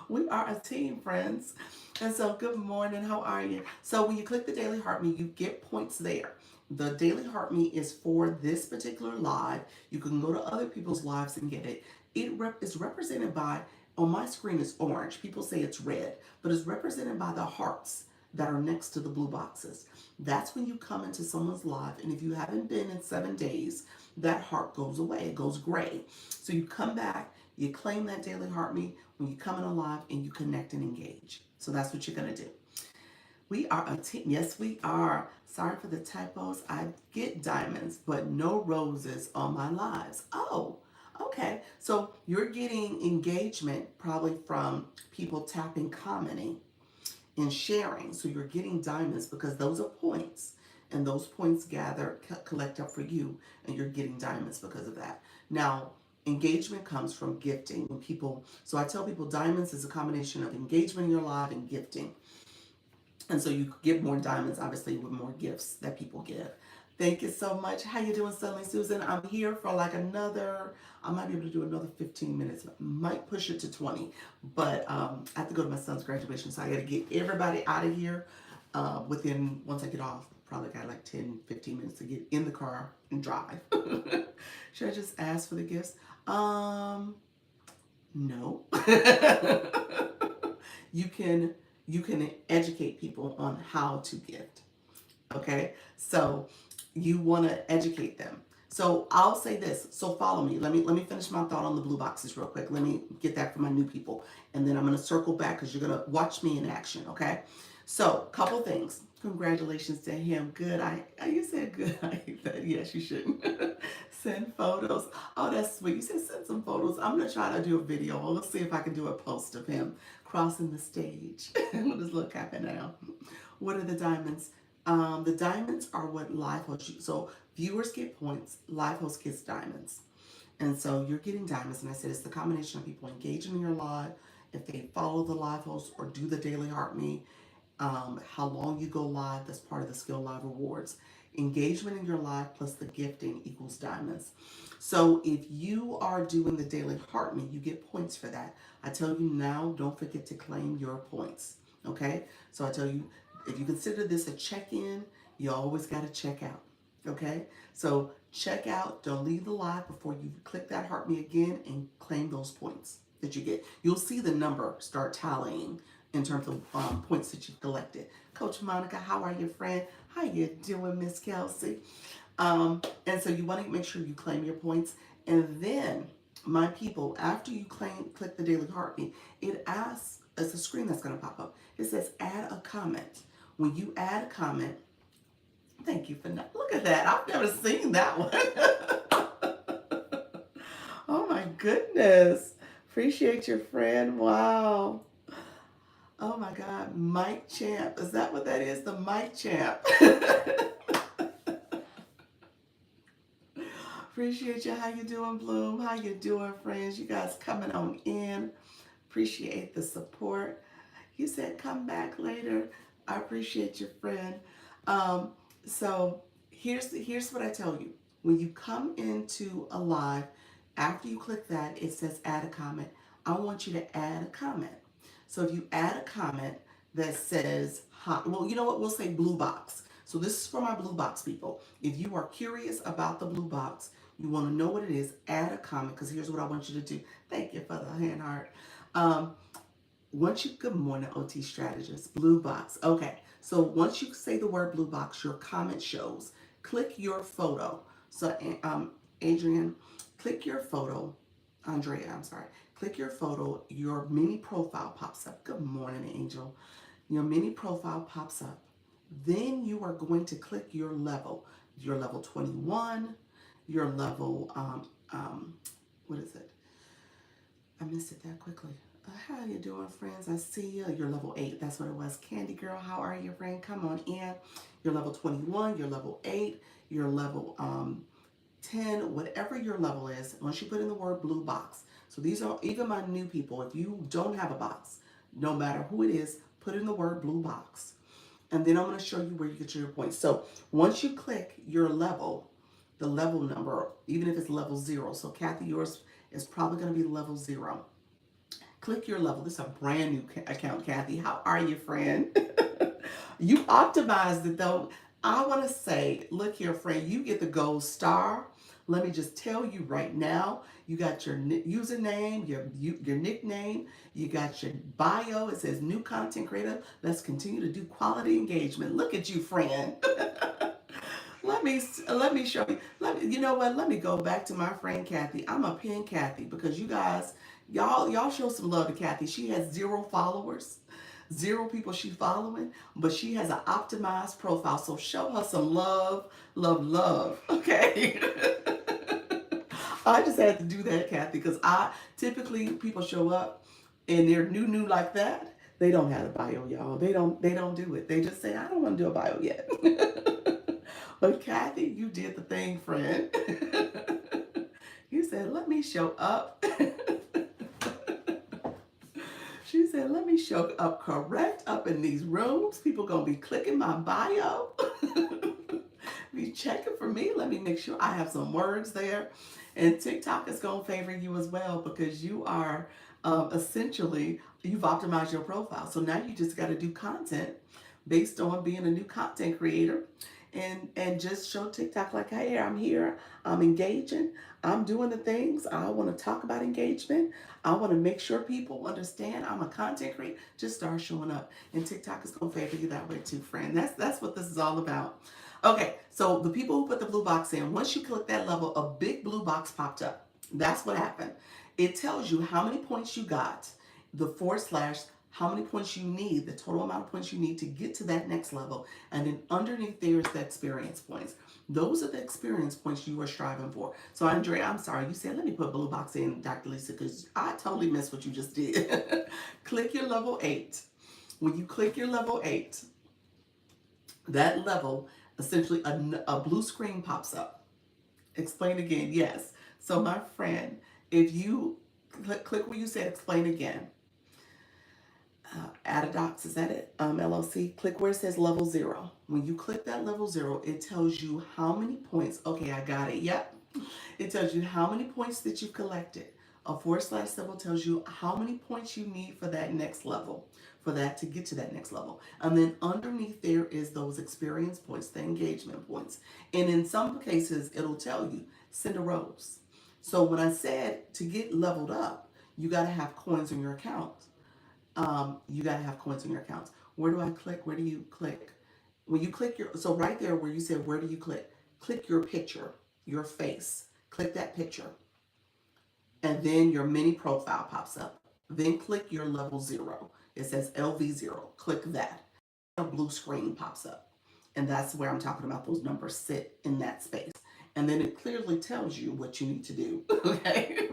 We are a team, friends. And so, good morning. How are you? So, when you click the Daily Heart Me, you get points there. The Daily Heart Me is for this particular live. You can go to other people's lives and get it. It is represented by, on my screen, it's orange. People say it's red, but it's represented by the hearts that are next to the blue boxes. That's when you come into someone's live, and if you haven't been in 7 days, that heart goes away. It goes gray. So you come back, you claim that daily heart me when you come in alive, and you connect and engage. So that's what you're going to do. We are a team. Yes, we are. Sorry for the typos. I get diamonds, but no roses on my lives. Oh, okay. So you're getting engagement probably from people tapping, commenting, and sharing. So you're getting diamonds because those are points, and those points collect up for you, and you're getting diamonds because of that. Now, engagement comes from gifting. When people, so I tell people diamonds is a combination of engagement in your life and gifting. And so you get more diamonds, obviously, with more gifts that people give. Thank you so much. How you doing, Suddenly Susan? I'm here for like another, I might be able to do another 15 minutes. Might push it to 20. But I have to go to my son's graduation, so I got to get everybody out of here once I get off, probably got like 10, 15 minutes to get in the car and drive. Should I just ask for the gifts? No. you can you can educate people on how to gift. Okay, so you want to educate them. So I'll say this. So follow me. Let me finish my thought on the blue boxes real quick. Let me get that for my new people, and then I'm gonna circle back because you're gonna watch me in action. Okay. So couple things. Congratulations to him. Good. You said good. I hate that. Yes, you shouldn't. Send photos. Oh, that's sweet. You said send some photos. I'm gonna try to do a video. Well, let's see if I can do a post of him crossing the stage with his little cap and now. What are the diamonds? The diamonds are what live host. So viewers get points. Live host gets diamonds. And so you're getting diamonds. And I said it's the combination of people engaging in your live, if they follow the live host or do the daily heart me, how long you go live, that's part of the skill live rewards. Engagement in your live plus the gifting equals diamonds. So if you are doing the daily heart me, you get points for that. I tell you now, don't forget to claim your points. Okay? So I tell you, if you consider this a check-in, you always got to check out. Okay? So check out, don't leave the live before you click that heart me again and claim those points that you get. You'll see the number start tallying in terms of points that you've collected. Coach Monica, how are you, friend? How you doing, Miss Kelsey? And so you want to make sure you claim your points. And then, my people, after you click the daily heartbeat, it asks, it's a screen that's going to pop up. It says add a comment. When you add a comment, thank you for that. Look at that. I've never seen that one. Oh my goodness. Appreciate your friend. Wow. Oh my God, Mike Champ. Is that what that is? The Mike Champ. Appreciate you. How you doing, Bloom? How you doing, friends? You guys coming on in. Appreciate the support. You said come back later. I appreciate your friend. Um, so here's what I tell you. When you come into a live, after you click that, it says add a comment. I want you to add a comment. So if you add a comment that says hi, well, you know what? We'll say blue box. So this is for my blue box people. If you are curious about the blue box, you want to know what it is, add a comment because here's what I want you to do. Thank you for the hand heart. Um, once you, good morning, OT strategist, blue box. Okay, so once you say the word blue box, your comment shows. Click your photo. So, Adrian, click your photo. Andrea, I'm sorry. Click your photo. Your mini profile pops up. Good morning, Angel. Your mini profile pops up. Then you are going to click your level 21, your level, what is it? I missed it that quickly. How you doing, friends? I see you. You're level 8. That's what it was. Candy girl, how are you, friend? Come on in. You're level 21. You're level 8. You're level 10. Whatever your level is, once you put in the word blue box. So these are even my new people. If you don't have a box, no matter who it is, put in the word blue box. And then I'm going to show you where you get your points. So once you click your level, the level number, even if it's level 0. So Kathy, yours is probably going to be level 0. Click your level. This is a brand new account, Kathy. How are you, friend? You optimized it though. I want to say, look here, friend, you get the gold star. Let me just tell you right now, you got your username, your nickname, you got your bio. It says new content creator. Let's continue to do quality engagement. Look at you, friend. Let me show you. You know what? Let me go back to my friend Kathy. I'm a pin Kathy because you guys, y'all show some love to Kathy. She has 0 followers, 0 people she's following, but she has an optimized profile. So show her some love, love, love. Okay. I just had to do that, Kathy, because I typically people show up and they're new like that. They don't have a bio, y'all. They don't do it. They just say, I don't want to do a bio yet. But Kathy, you did the thing, friend. You said, let me show up. She said, let me show up correct up in these rooms. People gonna be clicking my bio. Be checking for me. Let me make sure I have some words there. And TikTok is gonna favor you as well because you are essentially, you've optimized your profile. So now you just gotta do content based on being a new content creator and just show TikTok like, hey, I'm here, I'm engaging, I'm doing the things. I want to talk about engagement. I want to make sure people understand I'm a content creator. Just start showing up. And TikTok is gonna favor you that way too, friend. That's what this is all about. Okay, so the people who put the blue box in, once you click that level, a big blue box popped up. That's what happened. It tells you how many points you got, the forward slash, how many points you need, the total amount of points you need to get to that next level. And then underneath there is the experience points. Those are the experience points you are striving for. So Andrea, I'm sorry, you said, let me put blue box in, Dr. Lisa, because I totally missed what you just did. Click your level 8. When you click your level 8, that level, essentially a blue screen pops up. Explain again, yes. So my friend, if you click where you said explain again, Adadocs, is that it? LLC. Click where it says level 0. When you click that level 0, it tells you how many points. Okay, I got it. Yep. It tells you how many points that you've collected. A forward slash level tells you how many points you need for that next level, for that to get to that next level. And then underneath there is those experience points, the engagement points. And in some cases, it'll tell you, send a rose. So when I said to get leveled up, you got to have coins in your account. You got to have coins in your accounts. Where do I click? Where do you click? When you click so right there where you said, where do you click? Click your picture, your face. Click that picture. And then your mini profile pops up. Then click your level 0. It says LV0. Click that. A blue screen pops up. And that's where I'm talking about those numbers sit in that space. And then it clearly tells you what you need to do. Okay.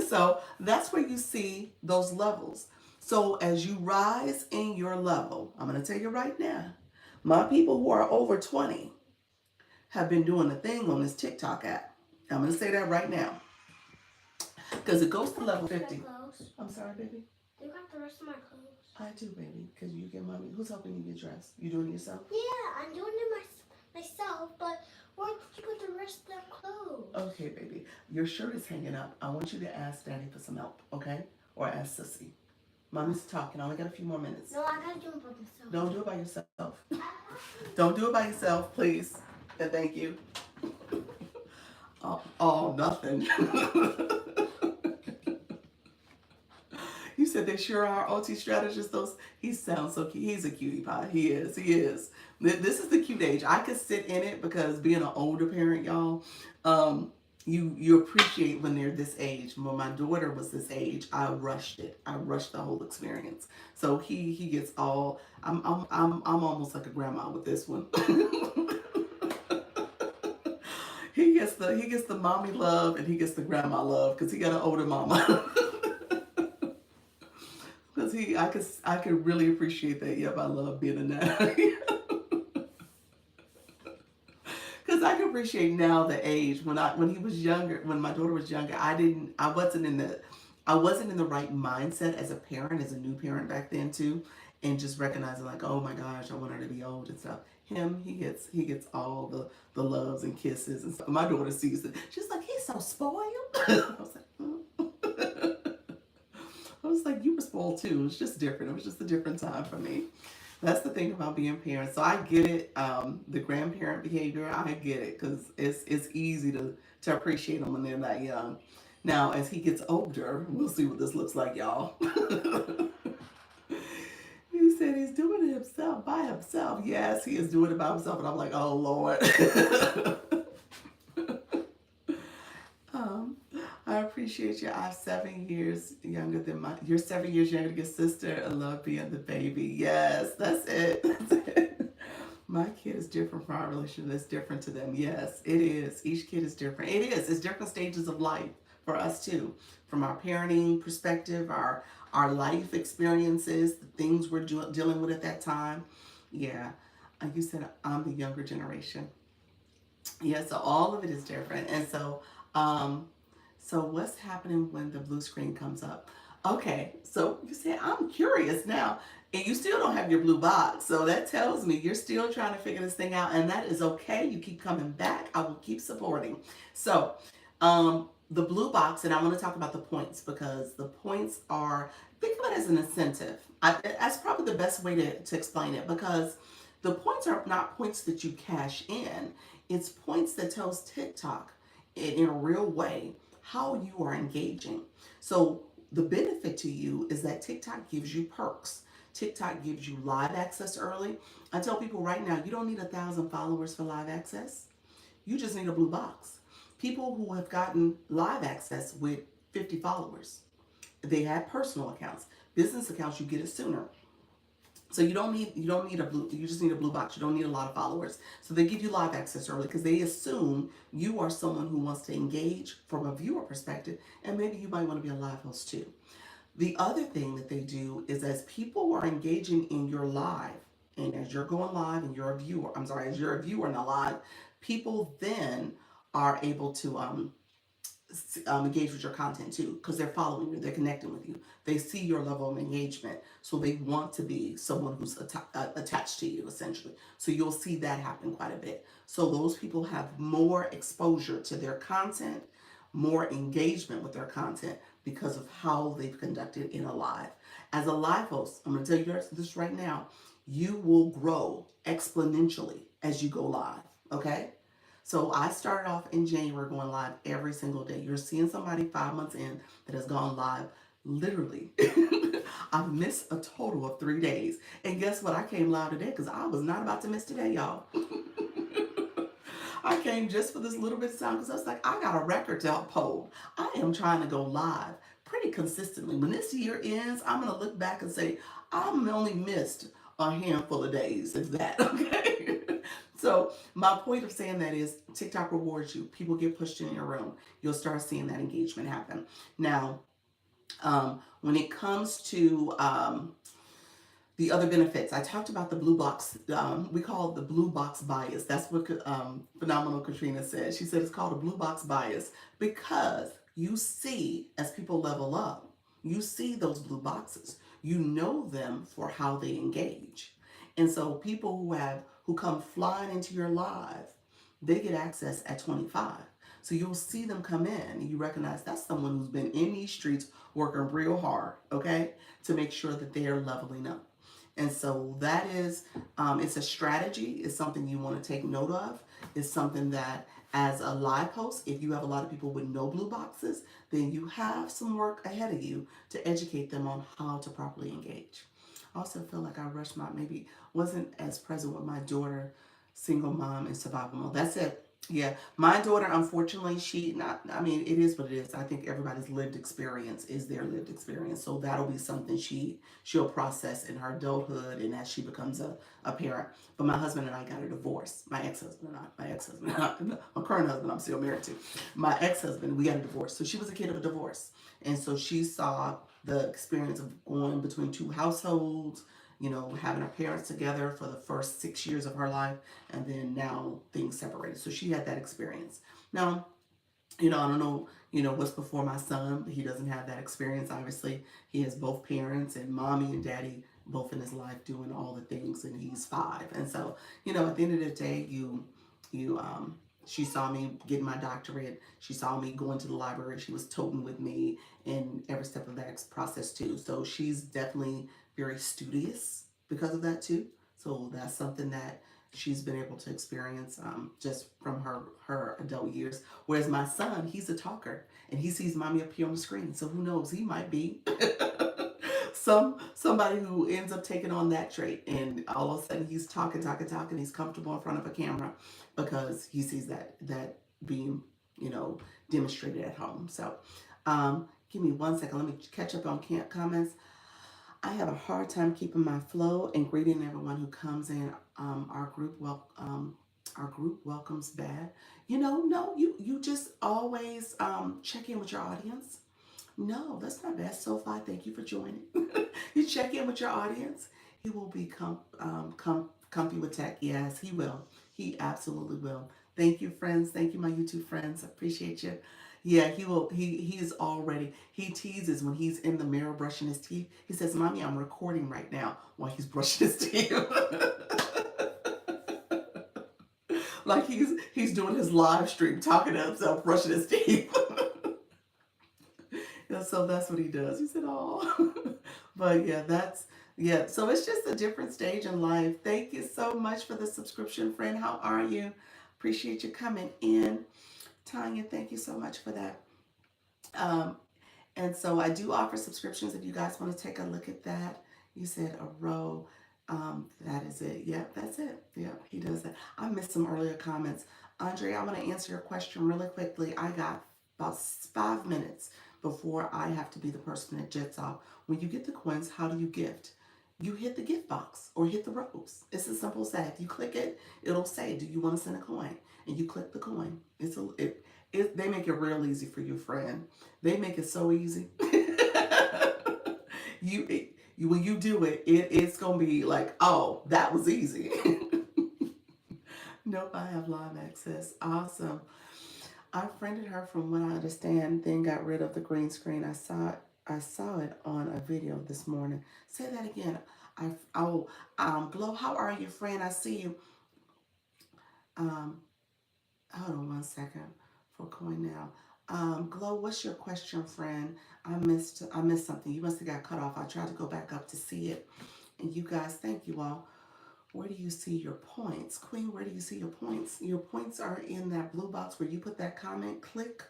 So that's where you see those levels. So as you rise in your level, I'm going to tell you right now, my people who are over 20 have been doing the thing on this TikTok app. I'm going to say that right now because it goes to level 50. I'm sorry, baby. You got the rest of my clothes. I do, baby, because you get mommy. Who's helping you get dressed? You doing it yourself? Yeah, I'm doing it myself, but where did you put the rest of the clothes? Okay, baby. Your shirt is hanging up. I want you to ask Daddy for some help, okay? Or ask Sissy. Mommy's talking. I only got a few more minutes. No, I gotta do it by myself. Don't do it by yourself. Don't do it by yourself, please. And thank you. Oh, nothing. You said they sure are OT strategists. Those he sounds so cute. He's a cutie pie. He is. He is. This is the cute age. I could sit in it because being an older parent, y'all, you appreciate when they're this age. When my daughter was this age, I rushed it. I rushed the whole experience. So he gets all. I'm almost like a grandma with this one. He gets the mommy love and he gets the grandma love because he got an older mama. Because I could really appreciate that. Yep, I love being a nanny. Because I can appreciate now the age when he was younger, when my daughter was younger. I wasn't in the right mindset as a parent, as a new parent back then too, and just recognizing like, oh my gosh, I want her to be old and stuff. Him, he gets all the loves and kisses and stuff. My daughter sees it. She's like, he's so spoiled. I was like, I was like, you were spoiled too. It was just different. It was just a different time for me. That's the thing about being parents. So I get it. The grandparent behavior, I get it because it's easy to appreciate them when they're that young. Now, as he gets older, we'll see what this looks like, y'all. He said he's doing it himself by himself. Yes, he is doing it by himself, and I'm like, oh Lord. Um, I appreciate you. I'm 7 years younger than you're 7 years younger than your sister. I love being the baby. Yes, that's it. That's it. My kid is different from our relationship. It's different to them. Yes, it is. Each kid is different. It is. It's different stages of life for us too. From our parenting perspective, our life experiences, the things we're dealing with at that time. Yeah. Like you said, I'm the younger generation. Yeah, so all of it is different. And um, so what's happening when the blue screen comes up? Okay, so you say, I'm curious now. And you still don't have your blue box. So that tells me you're still trying to figure this thing out. And that is okay. You keep coming back. I will keep supporting. So the blue box, and I want to talk about the points because the points are, think of it as an incentive. That's probably the best way to explain it because the points are not points that you cash in. It's points that tells TikTok in a real way how you are engaging. So the benefit to you is that TikTok gives you perks. TikTok gives you live access early. I tell people right now, you don't need 1,000 followers for live access. You just need a blue box. People who have gotten live access with 50 followers, they had personal accounts. Business accounts, you get it sooner. So you don't need a blue, you just need a blue box. You don't need a lot of followers. So they give you live access early because they assume you are someone who wants to engage from a viewer perspective, and maybe you might want to be a live host too. The other thing that they do is as people are engaging in your live, and as you're going live and you're a viewer, I'm sorry, as you're a viewer not live, people then are able to engage with your content too because they're following you, they're connecting with you, they see your level of engagement, so they want to be someone who's attached to you essentially. So you'll see that happen quite a bit. So those people have more exposure to their content, more engagement with their content because of how they've conducted in a live. As a live host, I'm going to tell you this right now, you will grow exponentially as you go live. Okay. So I started off in January going live every single day. You're seeing somebody 5 months in that has gone live literally. I've missed a total of 3 days. And guess what? I came live today because I was not about to miss today, y'all. I came just for this little bit of time because I was like, I got a record to uphold. I am trying to go live pretty consistently. When this year ends, I'm going to look back and say, I'm only missed a handful of days, if that, okay? So my point of saying that is TikTok rewards you. People get pushed in your room. You'll start seeing that engagement happen. Now, when it comes to the other benefits, I talked about the blue box. We call it the blue box bias. That's what Phenomenal Katrina said. She said it's called a blue box bias because you see as people level up, you see those blue boxes. You know them for how they engage. And so people who come flying into your live, they get access at 25. So you'll see them come in and you recognize that's someone who's been in these streets working real hard, okay, to make sure that they're leveling up. And so that is, it's a strategy. It's something you want to take note of. It's something that, as a live host, if you have a lot of people with no blue boxes, then you have some work ahead of you to educate them on how to properly engage. I also feel like I rushed maybe wasn't as present with my daughter, single mom, and survival mode. That's it. Yeah, my daughter, unfortunately, she not. I mean, it is what it is. I think everybody's lived experience is their lived experience, so that'll be something she'll process in her adulthood and as she becomes a parent. But my husband and I got a divorce. My current husband, I'm still married to. My ex-husband, we got a divorce. So she was a kid of a divorce, and so she saw the experience of going between two households, having her parents together for the first 6 years of her life, and then now things separated. So she had that experience. Now, I don't know, what's before my son, but he doesn't have that experience. Obviously, he has both parents and mommy and daddy both in his life doing all the things, and he's 5. And so, at the end of the day, she saw me getting my doctorate. She saw me going to the library. She was toting with me in every step of that process too. So she's definitely very studious because of that too. So that's something that she's been able to experience just from her adult years. Whereas my son, he's a talker and he sees mommy up here on the screen. So who knows? He might be somebody who ends up taking on that trait, and all of a sudden he's talking, talking, talking. He's comfortable in front of a camera because he sees that being demonstrated at home. So give me 1 second. Let me catch up on comments. I have a hard time keeping my flow and greeting everyone who comes in. Our group welcomes bad. No, you just always check in with your audience. No, that's not bad. Sophie, thank you for joining. You check in with your audience. He will be comfy with tech. Yes, he will. He absolutely will. Thank you, friends. Thank you, my YouTube friends. I appreciate you. Yeah, he will. He is already. He teases when he's in the mirror brushing his teeth. He says, "Mommy, I'm recording right now," while he's brushing his teeth. Like he's doing his live stream, talking to himself, brushing his teeth. Yeah, so that's what he does. He said, "Oh," but yeah. So it's just a different stage in life. Thank you so much for the subscription, friend. How are you? Appreciate you coming in, Tanya. Thank you so much for that. Um, and so I do offer subscriptions if you guys want to take a look at that. You said a row. That is it. Yep, that's it. Yep, he does that. I missed some earlier comments. Andre, I want to answer your question really quickly. I got about 5 minutes before I have to be the person that jets off. When you get the coins, how do you gift? You hit the gift box or hit the rose. It's as simple as that. If you click it, it'll say, "Do you want to send a coin?" And you click the coin. They make it real easy for you, friend. They make it so easy. When you do it's gonna be like, oh, that was easy. Nope, I have live access. Awesome. I friended her from what I understand, then got rid of the green screen. I saw it on a video this morning. Say that again. Glow, how are you, friend? I see you. Um, Hold on 1 second for coin now. Glow, what's your question, friend? I missed something. You must have got cut off. I tried to go back up to see it. And you guys, thank you all. Where do you see your points? Queen, where do you see your points? Your points are in that blue box where you put that comment. Click.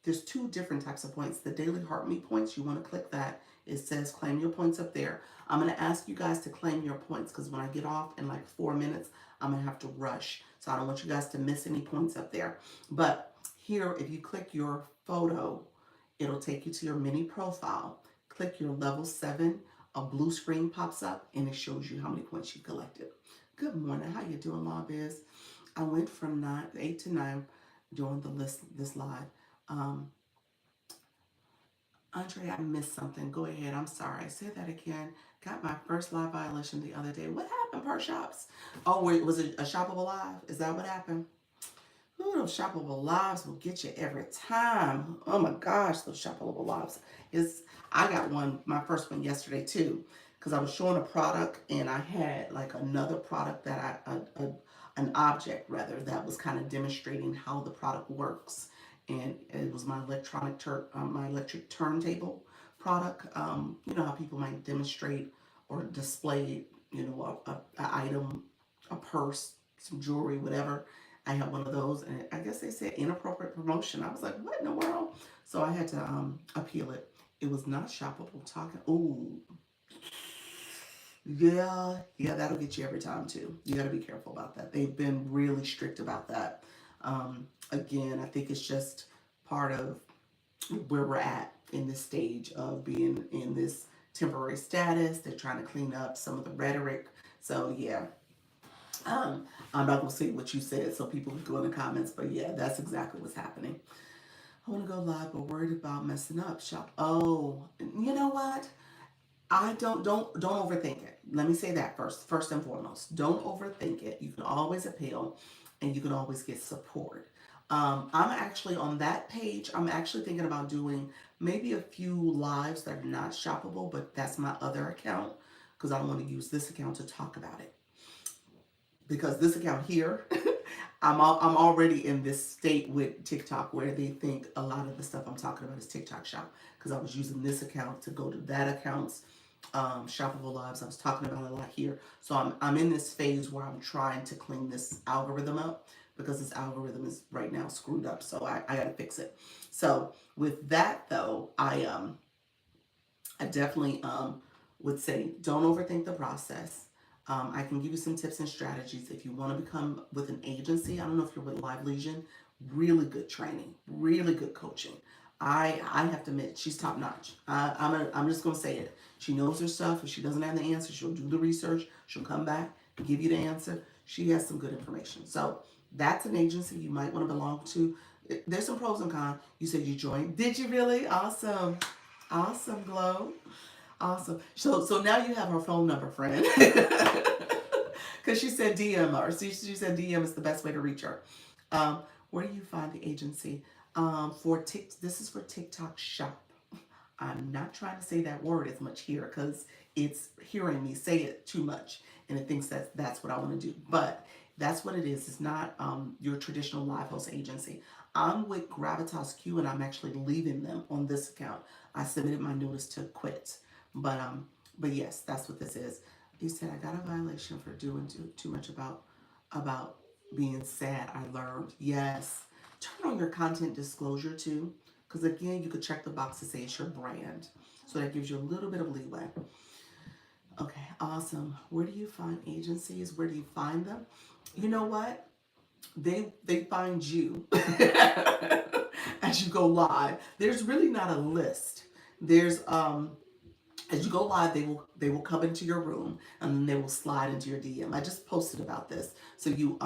There's 2 different types of points. The daily heart me points, you want to click that. It says claim your points up there. I'm going to ask you guys to claim your points because when I get off in like 4 minutes, I'm going to have to rush. So I don't want you guys to miss any points up there. But here, if you click your photo, it'll take you to your mini profile. Click your level 7, a blue screen pops up and it shows you how many points you collected. Good morning. How you doing, Law Biz? I went from 8 to 9 doing this live. Um, Andre, I missed something. Go ahead. I'm sorry. Say that again. Got my first live violation the other day. What happened, Per Shops? Oh, wait, was it a shoppable live? Is that what happened? Ooh, those shoppable lives will get you every time. Oh my gosh, those shoppable lives. Is I got one, my first one yesterday too, because I was showing a product and I had like another product that an object rather that was kind of demonstrating how the product works, and it was my electric turntable product. You know how people might demonstrate or display, you know, a item, a purse, some jewelry, whatever. I had one of those, and I guess they said inappropriate promotion. I was like, what in the world? So I had to appeal it. It was not shoppable. Talking. Ooh, yeah, yeah, that'll get you every time too. You got to be careful about that. They've been really strict about that. Again, I think it's just part of where we're at in this stage of being in this temporary status. They're trying to clean up some of the rhetoric. So yeah, I'm not gonna say what you said so people can go in the comments, but yeah, that's exactly what's happening. I want to go live, but worried about messing up. Shop. Oh, you know what? I don't overthink it. Let me say that first. First and foremost, don't overthink it. You can always appeal, and you can always get support. I'm actually on that page. I'm actually thinking about doing maybe a few lives that are not shoppable, but that's my other account because I don't want to use this account to talk about it because this account here, I'm already in this state with TikTok where they think a lot of the stuff I'm talking about is TikTok shop because I was using this account to go to that account's shoppable lives. I was talking about it a lot here, so I'm in this phase where I'm trying to clean this algorithm up because this algorithm is right now screwed up. So I got to fix it. So with that though, I definitely would say don't overthink the process. I can give you some tips and strategies if you want to become with an agency. I don't know if you're with Live Legion. Really good training, really good coaching. I have to admit she's top notch. I'm just gonna say it. She knows her stuff. If she doesn't have the answer, she'll do the research. She'll come back and give you the answer. She has some good information. So that's an agency you might want to belong to. There's some pros and cons. You said you joined. Did you really? Awesome. Awesome, Glow. Awesome. So now you have her phone number, friend. Because she said DM her. She said DM is the best way to reach her. Um, where do you find the agency? This is for TikTok Shop. I'm not trying to say that word as much here because it's hearing me say it too much and it thinks that that's what I want to do. But that's what it is. It's not your traditional live host agency. I'm with Gravitas Q and I'm actually leaving them on this account. I submitted my notice to quit. But but yes, that's what this is. He said I got a violation for doing too much about being sad. I learned. Yes. Turn on your content disclosure too. Because again, you could check the box to say it's your brand. So that gives you a little bit of leeway. Okay, awesome. Where do you find agencies? Where do you find them? You know what? They find you as you go live. There's really not a list. There's as you go live, they will come into your room and then they will slide into your DM. I just posted about this. So you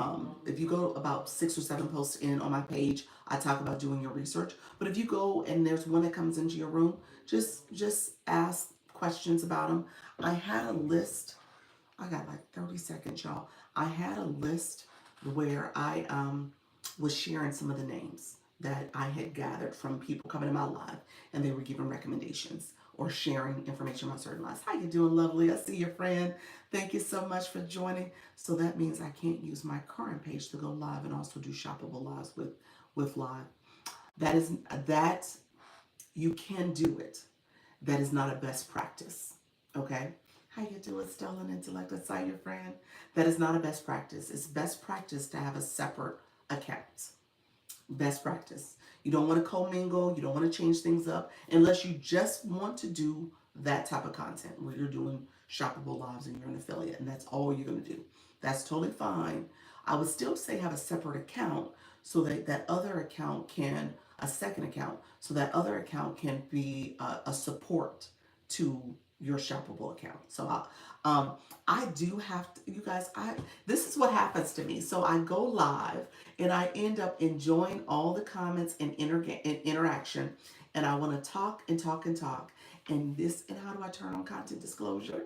if you go about 6 or 7 posts in on my page, I talk about doing your research. But if you go and there's one that comes into your room, just ask questions about them. I had a list. I got like 30 seconds, y'all. I had a list where I was sharing some of the names that I had gathered from people coming to my live, and they were giving recommendations or sharing information about certain lives. How you doing, lovely? I see your friend. Thank you so much for joining. So that means I can't use my current page to go live and also do shoppable lives with live. That you can do it. That is not a best practice. Okay? How you doing, stolen intellect? I saw your friend. That is not a best practice. It's best practice to have a separate account. Best practice. You don't want to commingle. You don't want to change things up unless you just want to do that type of content where you're doing shoppable lives and you're an affiliate and that's all you're going to do. That's totally fine. I would still say have a separate account so that that other account can, a second account, so that other account can be a support to your shoppable account. So I do have to, you guys, this is what happens to me. So I go live and I end up enjoying all the comments and interaction. And I want to talk and talk and talk. And how do I turn on content disclosure?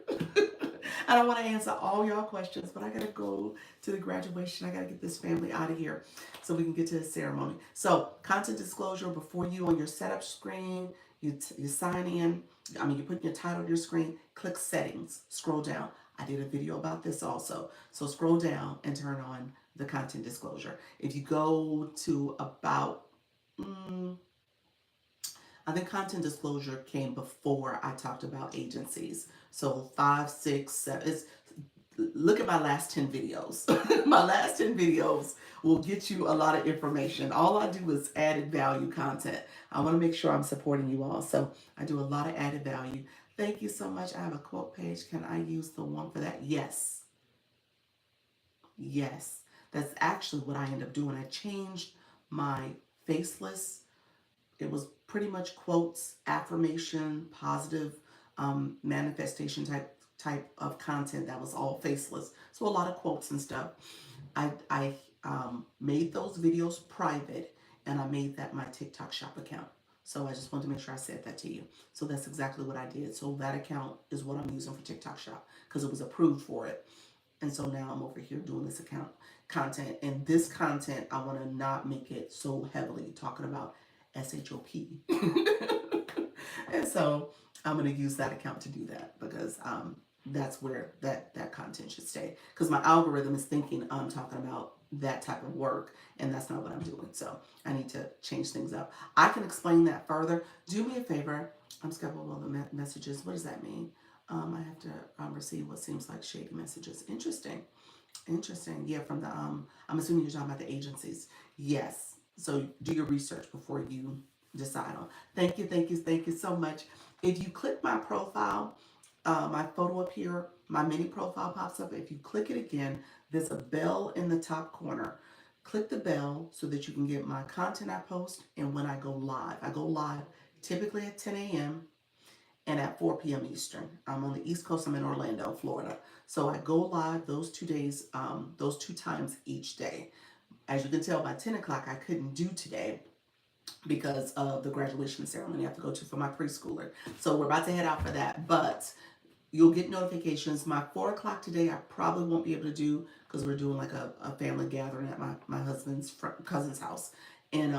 And I want to answer all y'all questions, but I got to go to the graduation. I got to get this family out of here so we can get to the ceremony. So, content disclosure before you on your setup screen, you sign in. You put your title on your screen, click settings, scroll down. I did a video about this also. So, scroll down and turn on the content disclosure. If you go to about, I think content disclosure came before I talked about agencies. So 5, 6, 7. Look at my last 10 videos. My last 10 videos will get you a lot of information. All I do is added value content. I want to make sure I'm supporting you all. So I do a lot of added value. Thank you so much. I have a quote page. Can I use the one for that? Yes. Yes. That's actually what I end up doing. I changed my faceless. It was pretty much quotes, affirmation, positive manifestation type of content that was all faceless. So a lot of quotes and stuff. I made those videos private, and I made that my TikTok shop account. So I just wanted to make sure I said that to you. So that's exactly what I did. So that account is what I'm using for TikTok shop because it was approved for it. And so now I'm over here doing this account content. And this content, I want to not make it so heavily talking about SHOP. And so I'm going to use that account to do that because that's where that content should stay. Because my algorithm is thinking I'm talking about that type of work, and that's not what I'm doing. So I need to change things up. I can explain that further. Do me a favor. I'm skipping all the messages. What does that mean? I have to receive what seems like shady messages. Interesting. Interesting. Yeah, from the I'm assuming you're talking about the agencies. Yes. So do your research before you decide on. Thank you, thank you, thank you so much. If you click my profile, my photo up here, my mini profile pops up. If you click it again, there's a bell in the top corner. Click the bell so that you can get my content I post and when I go live. I go live typically at 10 a.m. and at 4 p.m. Eastern. I'm on the East Coast. I'm in Orlando, Florida. So I go live those 2 days, those 2 times each day. As you can tell by 10 o'clock, I couldn't do today because of the graduation ceremony I have to go to for my preschooler. So we're about to head out for that. But you'll get notifications. My 4 o'clock today, I probably won't be able to do because we're doing like a family gathering at my husband's cousin's house. And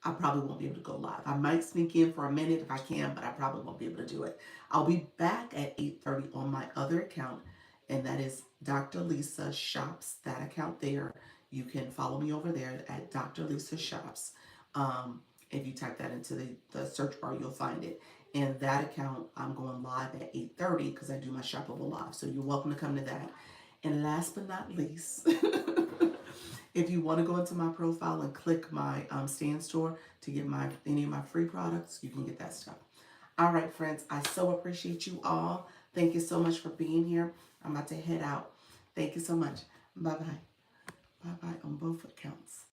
I probably won't be able to go live. I might sneak in for a minute if I can, but I probably won't be able to do it. I'll be back at 8:30 on my other account, and that is Dr. Lisa Shops, that account there. You can follow me over there at Dr. Lisa Shops. If you type that into the search bar, you'll find it. And that account, I'm going live at 8:30 because I do my Shoppable Live. So you're welcome to come to that. And last but not least, if you want to go into my profile and click my stand store to get any of my free products, you can get that stuff. All right, friends, I so appreciate you all. Thank you so much for being here. I'm about to head out. Thank you so much. Bye-bye. Bye-bye on both accounts.